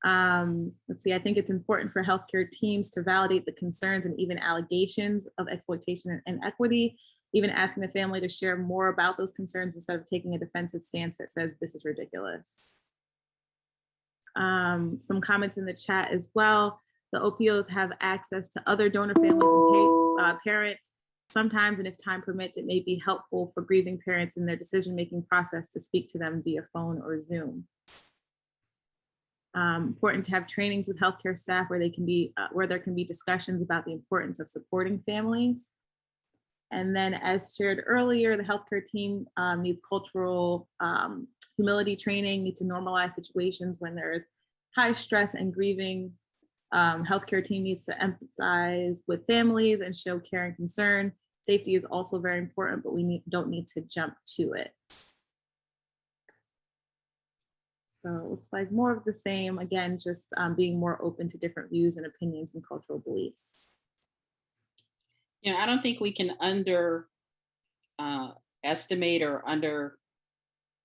Speaker 1: Let's see, I think it's important for healthcare teams to validate the concerns and even allegations of exploitation and inequity, even asking the family to share more about those concerns instead of taking a defensive stance that says this is ridiculous. Some comments in the chat as well. The OPOs have access to other donor families and parents. Sometimes, and if time permits, it may be helpful for grieving parents in their decision-making process to speak to them via phone or Zoom. Important to have trainings with healthcare staff where there can be discussions about the importance of supporting families. And then, as shared earlier, the healthcare team needs cultural humility training, need to normalize situations when there is high stress and grieving. Healthcare team needs to empathize with families and show care and concern. Safety is also very important, but we don't need to jump to it. So it looks like more of the same. Again, just being more open to different views and opinions and cultural beliefs.
Speaker 4: I don't think we can estimate or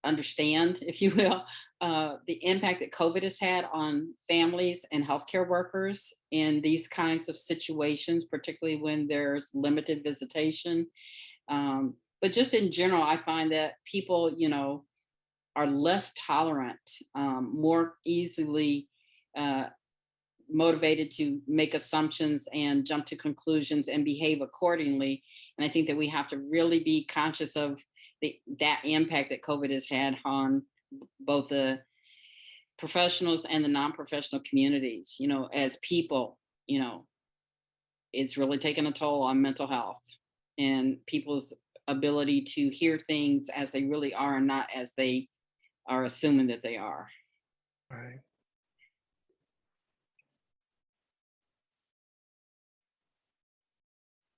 Speaker 4: understand, if you will, the impact that COVID has had on families and healthcare workers in these kinds of situations, particularly when there's limited visitation. But just in general, I find that people, are less tolerant, more easily motivated to make assumptions and jump to conclusions and behave accordingly. And I think that we have to really be conscious of that impact that COVID has had on both the professionals and the non-professional communities. As people, it's really taken a toll on mental health and people's ability to hear things as they really are and not as they are assuming that they are.
Speaker 6: Right.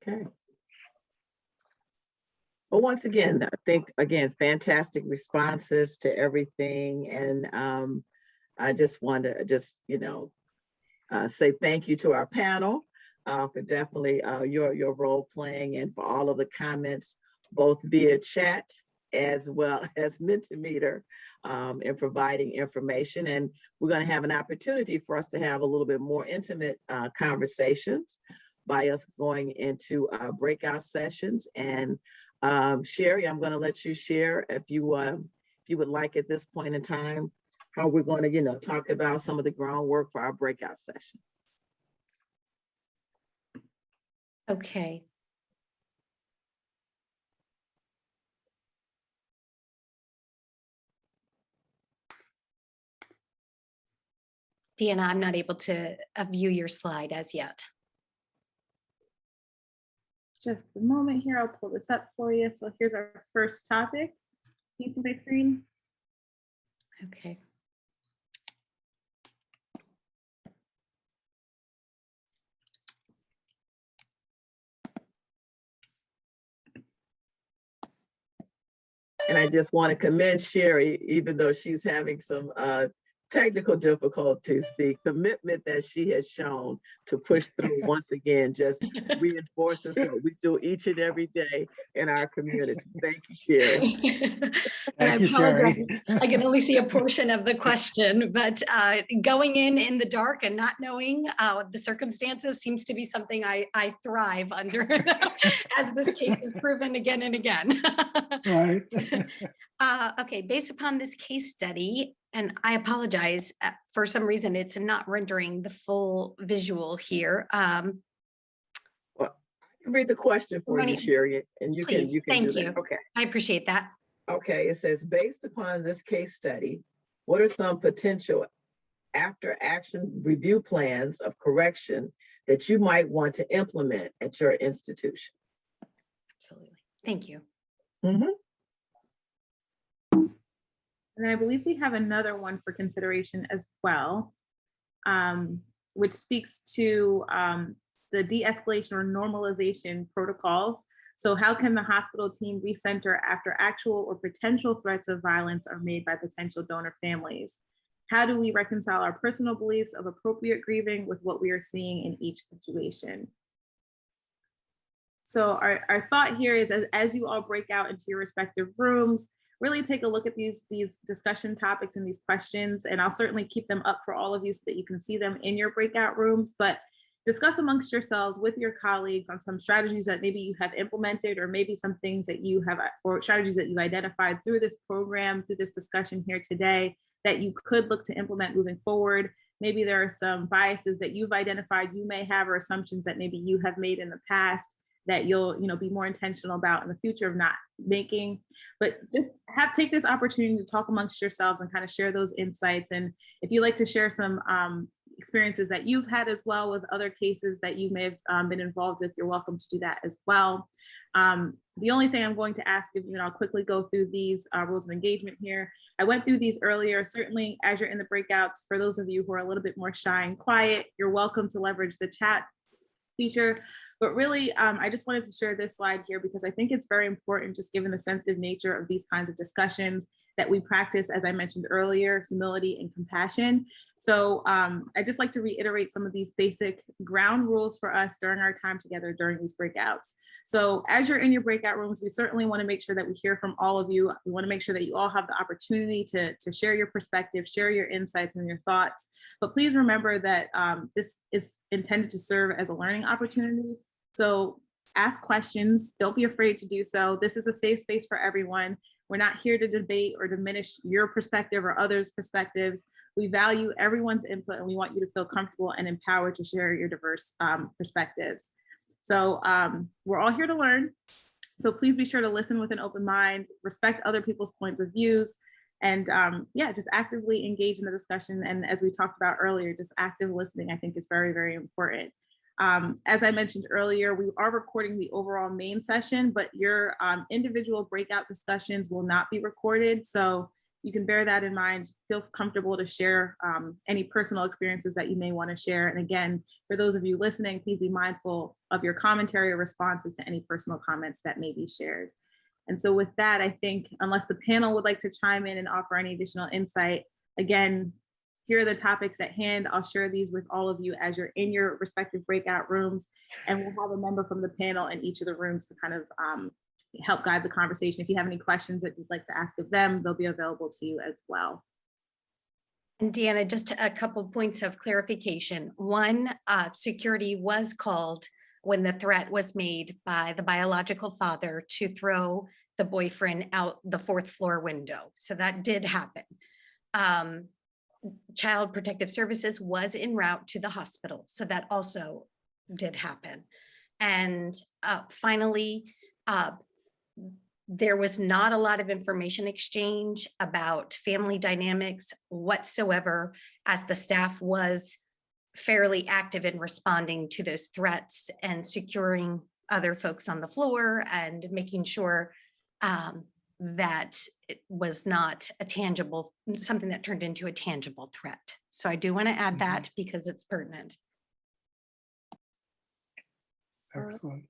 Speaker 2: Okay. Well, once again, I think, fantastic responses to everything. And I just want to say thank you to our panel for definitely your role playing and for all of the comments, both via chat as well as Mentimeter in providing information. And we're going to have an opportunity for us to have a little bit more intimate conversations by us going into breakout sessions. And Sherry, I'm going to let you share if you would like at this point in time how we're going to, talk about some of the groundwork for our breakout session.
Speaker 3: Okay. Deanna, I'm not able to view your slide as yet.
Speaker 1: Just a moment here, I'll pull this up for you. So here's our first topic. Can you see my screen?
Speaker 3: Okay.
Speaker 2: And I just want to commend Sherry, even though she's having some technical difficulties, the commitment that she has shown to push through once again just reinforces what we do each and every day in our community. Thank you, Sherry.
Speaker 6: Thank you, Sherry.
Speaker 3: I can only see a portion of the question, but going in the dark and not knowing the circumstances seems to be something I thrive under, as this case is proven again and again.
Speaker 6: Right.
Speaker 3: Okay, based upon this case study, and I apologize, for some reason it's not rendering the full visual here.
Speaker 2: Well, I can read the question for you, Sherry, and you
Speaker 3: Please,
Speaker 2: can
Speaker 3: thank
Speaker 2: do that.
Speaker 3: you.
Speaker 2: Okay.
Speaker 3: I appreciate that.
Speaker 2: Okay, it says, based upon this case study, what are some potential after action review plans of correction that you might want to implement at your institution?
Speaker 3: Absolutely. Thank you.
Speaker 2: Mm-hmm.
Speaker 1: And then I believe we have another one for consideration as well, which speaks to the de-escalation or normalization protocols. So how can the hospital team recenter after actual or potential threats of violence are made by potential donor families? How do we reconcile our personal beliefs of appropriate grieving with what we are seeing in each situation? So our thought here is as you all break out into your respective rooms, really take a look at these discussion topics and these questions, and I'll certainly keep them up for all of you so that you can see them in your breakout rooms, but discuss amongst yourselves with your colleagues on some strategies that maybe you have implemented, or maybe some things that you have, or strategies that you've identified through this program, through this discussion here today, that you could look to implement moving forward. Maybe there are some biases that you've identified you may have, or assumptions that maybe you have made in the past that you'll be more intentional about in the future of not making. But just take this opportunity to talk amongst yourselves and kind of share those insights. And if you'd like to share some experiences that you've had as well with other cases that you may have been involved with, you're welcome to do that as well. The only thing I'm going to ask is, I'll quickly go through these rules of engagement here. I went through these earlier. Certainly, as you're in the breakouts, for those of you who are a little bit more shy and quiet, you're welcome to leverage the chat feature. But really, I just wanted to share this slide here because I think it's very important, just given the sensitive nature of these kinds of discussions, that we practice, as I mentioned earlier, humility and compassion. So I just like to reiterate some of these basic ground rules for us during our time together during these breakouts. So as you're in your breakout rooms, we certainly want to make sure that we hear from all of you. We want to make sure that you all have the opportunity to share your perspective, share your insights and your thoughts. But please remember that this is intended to serve as a learning opportunity. So ask questions, don't be afraid to do so. This is a safe space for everyone. We're not here to debate or diminish your perspective or others' perspectives. We value everyone's input and we want you to feel comfortable and empowered to share your diverse perspectives. So we're all here to learn. So please be sure to listen with an open mind, respect other people's points of views, and just actively engage in the discussion. And as we talked about earlier, just active listening, I think, is very, very important. As I mentioned earlier, we are recording the overall main session, but your individual breakout discussions will not be recorded. So you can bear that in mind. Feel comfortable to share any personal experiences that you may want to share. And again, for those of you listening, please be mindful of your commentary or responses to any personal comments that may be shared. And so with that, I think, unless the panel would like to chime in and offer any additional insight, again, here are the topics at hand. I'll share these with all of you as you're in your respective breakout rooms, and we'll have a member from the panel in each of the rooms to kind of help guide the conversation. If you have any questions that you'd like to ask of them, they'll be available to you as well.
Speaker 3: And Deanna, just a couple points of clarification. One, security was called when the threat was made by the biological father to throw the boyfriend out the 4th floor window. So that did happen. Child Protective Services was en route to the hospital. So that also did happen. And finally, there was not a lot of information exchange about family dynamics whatsoever, as the staff was fairly active in responding to those threats and securing other folks on the floor and making sure that it was not a tangible, something that turned into a tangible threat. So I do want to add that because it's pertinent.
Speaker 6: Excellent.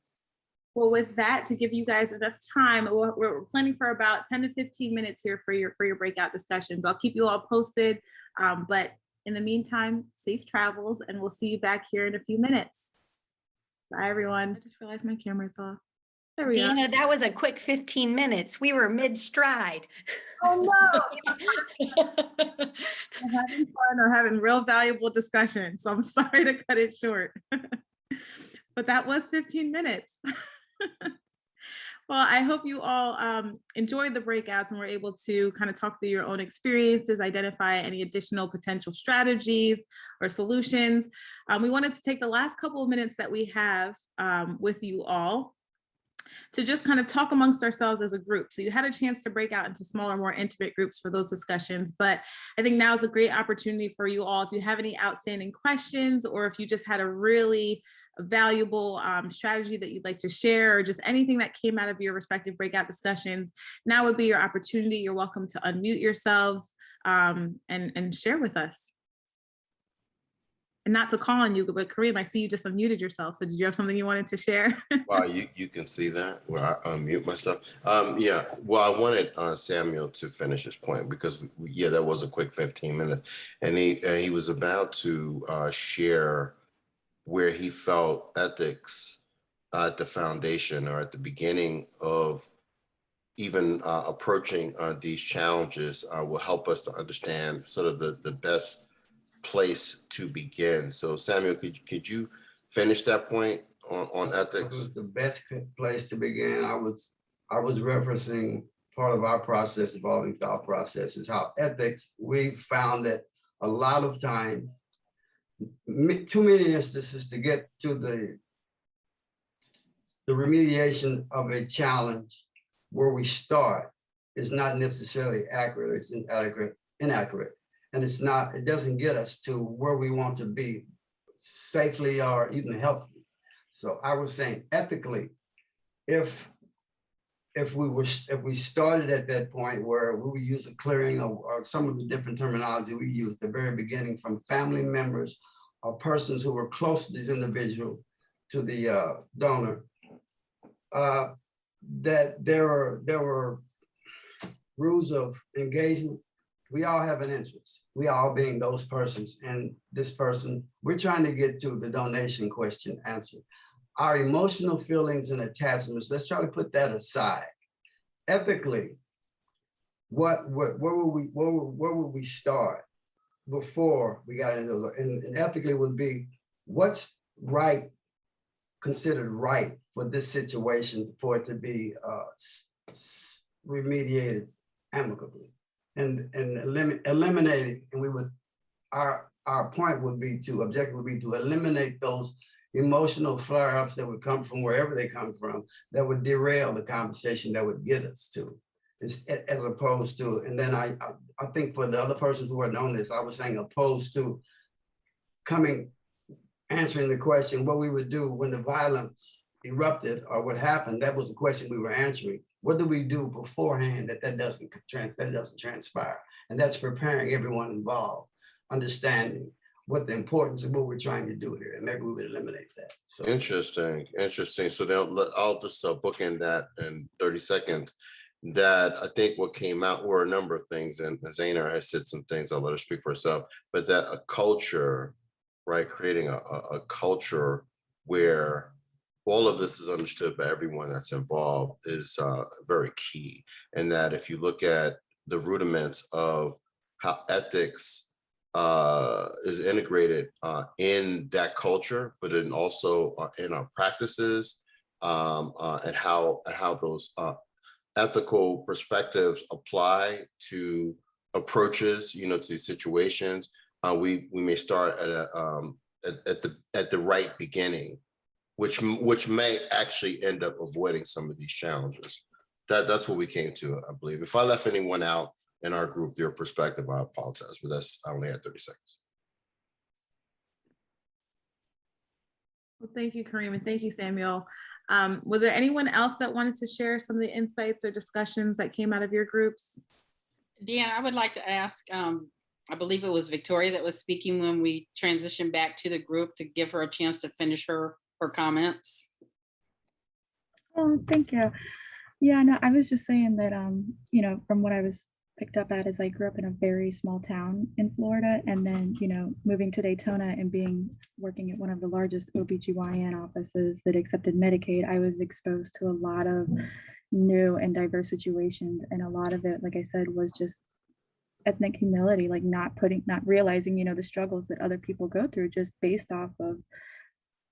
Speaker 1: Well, with that, to give you guys enough time, we're planning for about 10 to 15 minutes here for your breakout discussions. I'll keep you all posted, but in the meantime, safe travels, and we'll see you back here in a few minutes. Bye, everyone. I just realized my camera's off. There we go.
Speaker 3: Deanna, that was a quick 15 minutes. We were mid-stride.
Speaker 1: Oh no! I'm having fun or having real valuable discussion, so I'm sorry to cut it short. But that was 15 minutes. Well, I hope you all enjoyed the breakouts and were able to kind of talk through your own experiences, identify any additional potential strategies or solutions. We wanted to take the last couple of minutes that we have with you all to just kind of talk amongst ourselves as a group. So you had a chance to break out into smaller, more intimate groups for those discussions, but I think now is a great opportunity for you all. If you have any outstanding questions, or if you just had a really valuable strategy that you'd like to share, or just anything that came out of your respective breakout discussions, now would be your opportunity. You're welcome to unmute yourselves and share with us. And not to call on you, but Kareem, I see you just unmuted yourself. So did you have something you wanted to share?
Speaker 7: Well, you can see that where I unmute myself. Yeah, well, I wanted Samuel to finish his point because yeah, that was a quick 15 minutes. And he was about to share where he felt ethics at the foundation or at the beginning of even approaching these challenges will help us to understand sort of the best place to begin. So Samuel, could you finish that point on ethics?
Speaker 8: The best place to begin, I was referencing part of our process involving thought process is how ethics, we found that a lot of times, too many instances to get to the remediation of a challenge where we start is not necessarily accurate, it's inaccurate. And it doesn't get us to where we want to be safely or even healthily. So I was saying ethically, if we started at that point where we would use a clearing or some of the different terminology we used at the very beginning from family members or persons who were close to this individual, to the donor, that there were rules of engagement. We all have an interest. We all being those persons, and this person, we're trying to get to the donation question answered. Our emotional feelings and attachments, let's try to put that aside. Ethically, where would we start before we got into those? And ethically would be what's right, considered right for this situation for it to be remediated amicably. And eliminating, and we would, our point would be to, objective would be to eliminate those emotional flare-ups that would come from wherever they come from, that would derail the conversation that would get us to, as opposed to, and then I think for the other persons who are known this, I was saying opposed to answering the question, what we would do when the violence erupted or what happened, that was the question we were answering. What do we do beforehand that doesn't transpire? And that's preparing everyone involved, understanding what the importance of what we're trying to do here, and maybe we would eliminate that. So
Speaker 7: Interesting. So I'll just bookend that in 30 seconds. that I think what came out were a number of things, and Zaina has said some things, I'll let her speak for herself, but that a culture, right, creating a culture where all of this is understood by everyone that's involved is very key. And that if you look at the rudiments of how ethics is integrated in that culture, but then also in our practices, and how those ethical perspectives apply to approaches, you know, to situations. We may start at the right beginning, which may actually end up avoiding some of these challenges. That's what we came to, I believe. If I left anyone out in our group, their perspective, I apologize, but I only had 30 seconds.
Speaker 1: Well, thank you, Kareem, and thank you, Samuel. Was there anyone else that wanted to share some of the insights or discussions that came out of your groups?
Speaker 4: Deanna, I would like to ask, I believe it was Victoria that was speaking when we transitioned back to the group, to give her a chance to finish her comments.
Speaker 9: Oh, thank you. Yeah, no, I was just saying that, you know, from what I was picked up at is I grew up in a very small town in Florida, and then, you know, moving to Daytona and working at one of the largest OBGYN offices that accepted Medicaid, I was exposed to a lot of new and diverse situations. And a lot of it, like I said, was just ethnic humility, like not realizing, you know, the struggles that other people go through just based off of,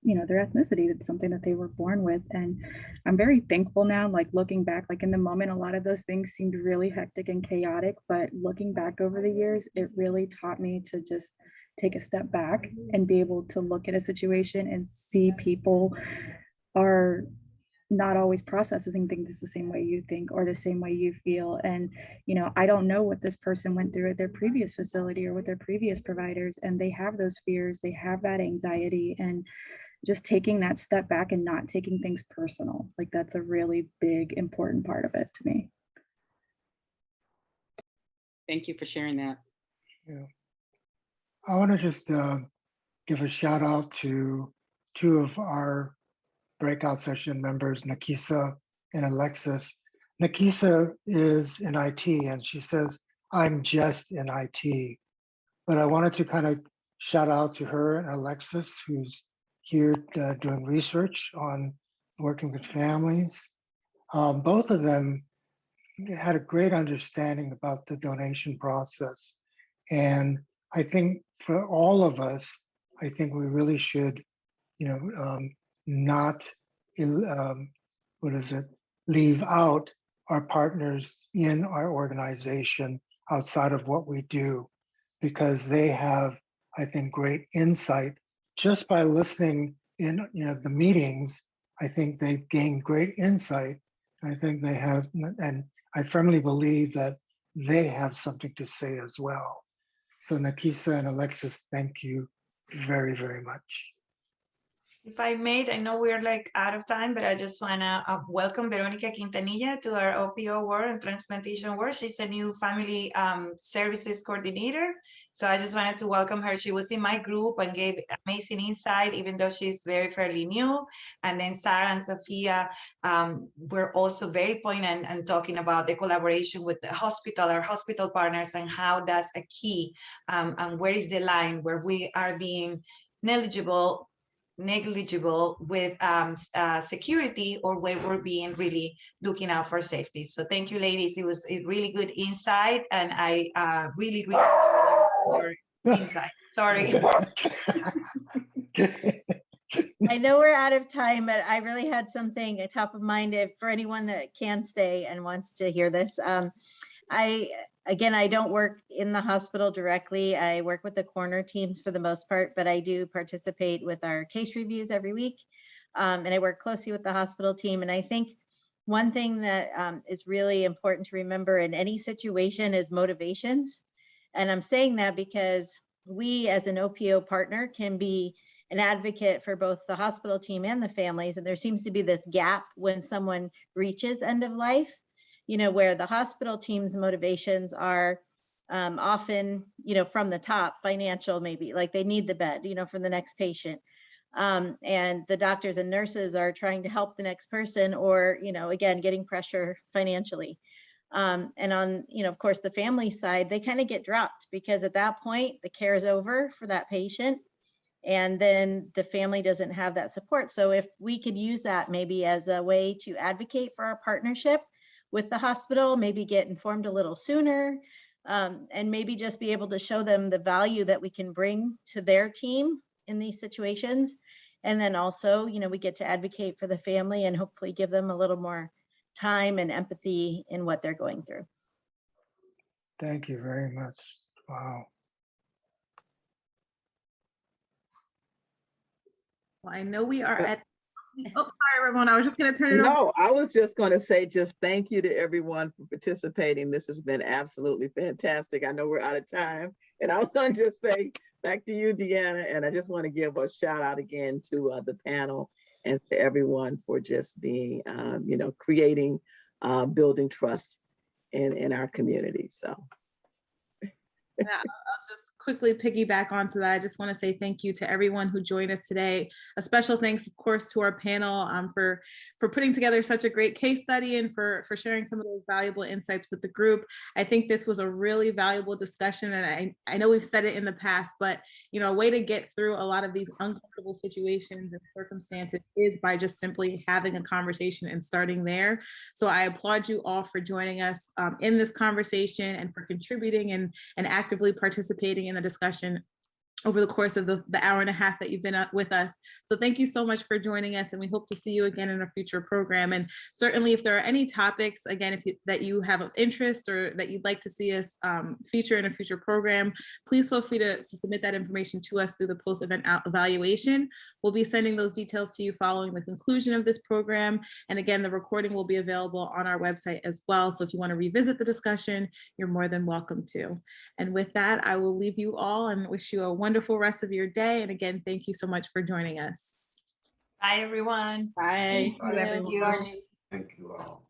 Speaker 9: you know, their ethnicity. It's something that they were born with. And I'm very thankful now, like looking back, like in the moment, a lot of those things seemed really hectic and chaotic, but looking back over the years, it really taught me to just take a step back and be able to look at a situation and see people are not always processing things the same way you think or the same way you feel. And, you know, I don't know what this person went through at their previous facility or with their previous providers, and they have those fears, they have that anxiety, and just taking that step back and not taking things personal. Like that's a really big, important part of it to me.
Speaker 4: Thank you for sharing that.
Speaker 6: Yeah. I want to just give a shout out to two of our breakout session members, Nakisa and Alexis. Nakisa is in IT and she says, I'm just in IT. But I wanted to kind of shout out to her and Alexis, who's here doing research on working with families. Both of them had a great understanding about the donation process. And I think for all of us, I think we really should, you know, not, leave out our partners in our organization outside of what we do, because they have, I think, great insight just by listening in, you know, the meetings. I think they've gained great insight. I think they have, and I firmly believe that they have something to say as well. So Nakisa and Alexis, thank you very, very much.
Speaker 5: If I may, I know we're like out of time, but I just want to welcome Veronica Quintanilla to our OPO world and transplantation world. She's a new family services coordinator. So I just wanted to welcome her. She was in my group and gave amazing insight, even though she's fairly new. And then Sarah and Sophia were also very poignant and talking about the collaboration with the hospital, our hospital partners, and how that's a key. And where is the line where we are being negligible with security, or where we're being really looking out for safety. So thank you, ladies. It was a really good insight, and I really your insight. Sorry.
Speaker 10: I know we're out of time, but I really had something top of mind for anyone that can stay and wants to hear this. I don't work in the hospital directly. I work with the coroner teams for the most part, but I do participate with our case reviews every week. And I work closely with the hospital team. And I think one thing that is really important to remember in any situation is motivations. And I'm saying that because we as an OPO partner can be an advocate for both the hospital team and the families. And there seems to be this gap when someone reaches end of life, you know, where the hospital team's motivations are often, you know, from the top, financial, maybe like they need the bed, you know, for the next patient. And the doctors and nurses are trying to help the next person, or, again, getting pressure financially. And on, of course, the family side, they kind of get dropped, because at that point, the care is over for that patient. And then the family doesn't have that support. So if we could use that maybe as a way to advocate for our partnership with the hospital, maybe get informed a little sooner, and maybe just be able to show them the value that we can bring to their team in these situations. And then also, we get to advocate for the family and hopefully give them a little more time and empathy in what they're going through.
Speaker 6: Thank you very much. Wow.
Speaker 1: Well, I know we are at, oh, sorry, Ramona, I was just going to turn it over.
Speaker 2: No, I was just going to say just thank you to everyone for participating. This has been absolutely fantastic. I know we're out of time. And I was going to just say back to you, Deanna. And I just want to give a shout out again to the panel and to everyone for just being, creating, building trust in our community. So.
Speaker 1: Yeah, I'll just quickly piggyback onto that. I just want to say thank you to everyone who joined us today. A special thanks, of course, to our panel for putting together such a great case study and for sharing some of those valuable insights with the group. I think this was a really valuable discussion, and I know we've said it in the past, but a way to get through a lot of these uncomfortable situations and circumstances is by just simply having a conversation and starting there. So I applaud you all for joining us in this conversation and for contributing and actively participating in the discussion over the course of the hour and a half that you've been with us. So thank you so much for joining us, and we hope to see you again in a future program. And certainly if there are any topics, again, that you have of interest or that you'd like to see us feature in a future program, please feel free to submit that information to us through the post-event evaluation. We'll be sending those details to you following the conclusion of this program. And again, the recording will be available on our website as well. So if you want to revisit the discussion, you're more than welcome to. And with that, I will leave you all and wish you a wonderful rest of your day. And again, thank you so much for joining us.
Speaker 5: Bye, everyone.
Speaker 4: Bye.
Speaker 5: Thank you.
Speaker 8: Thank you all.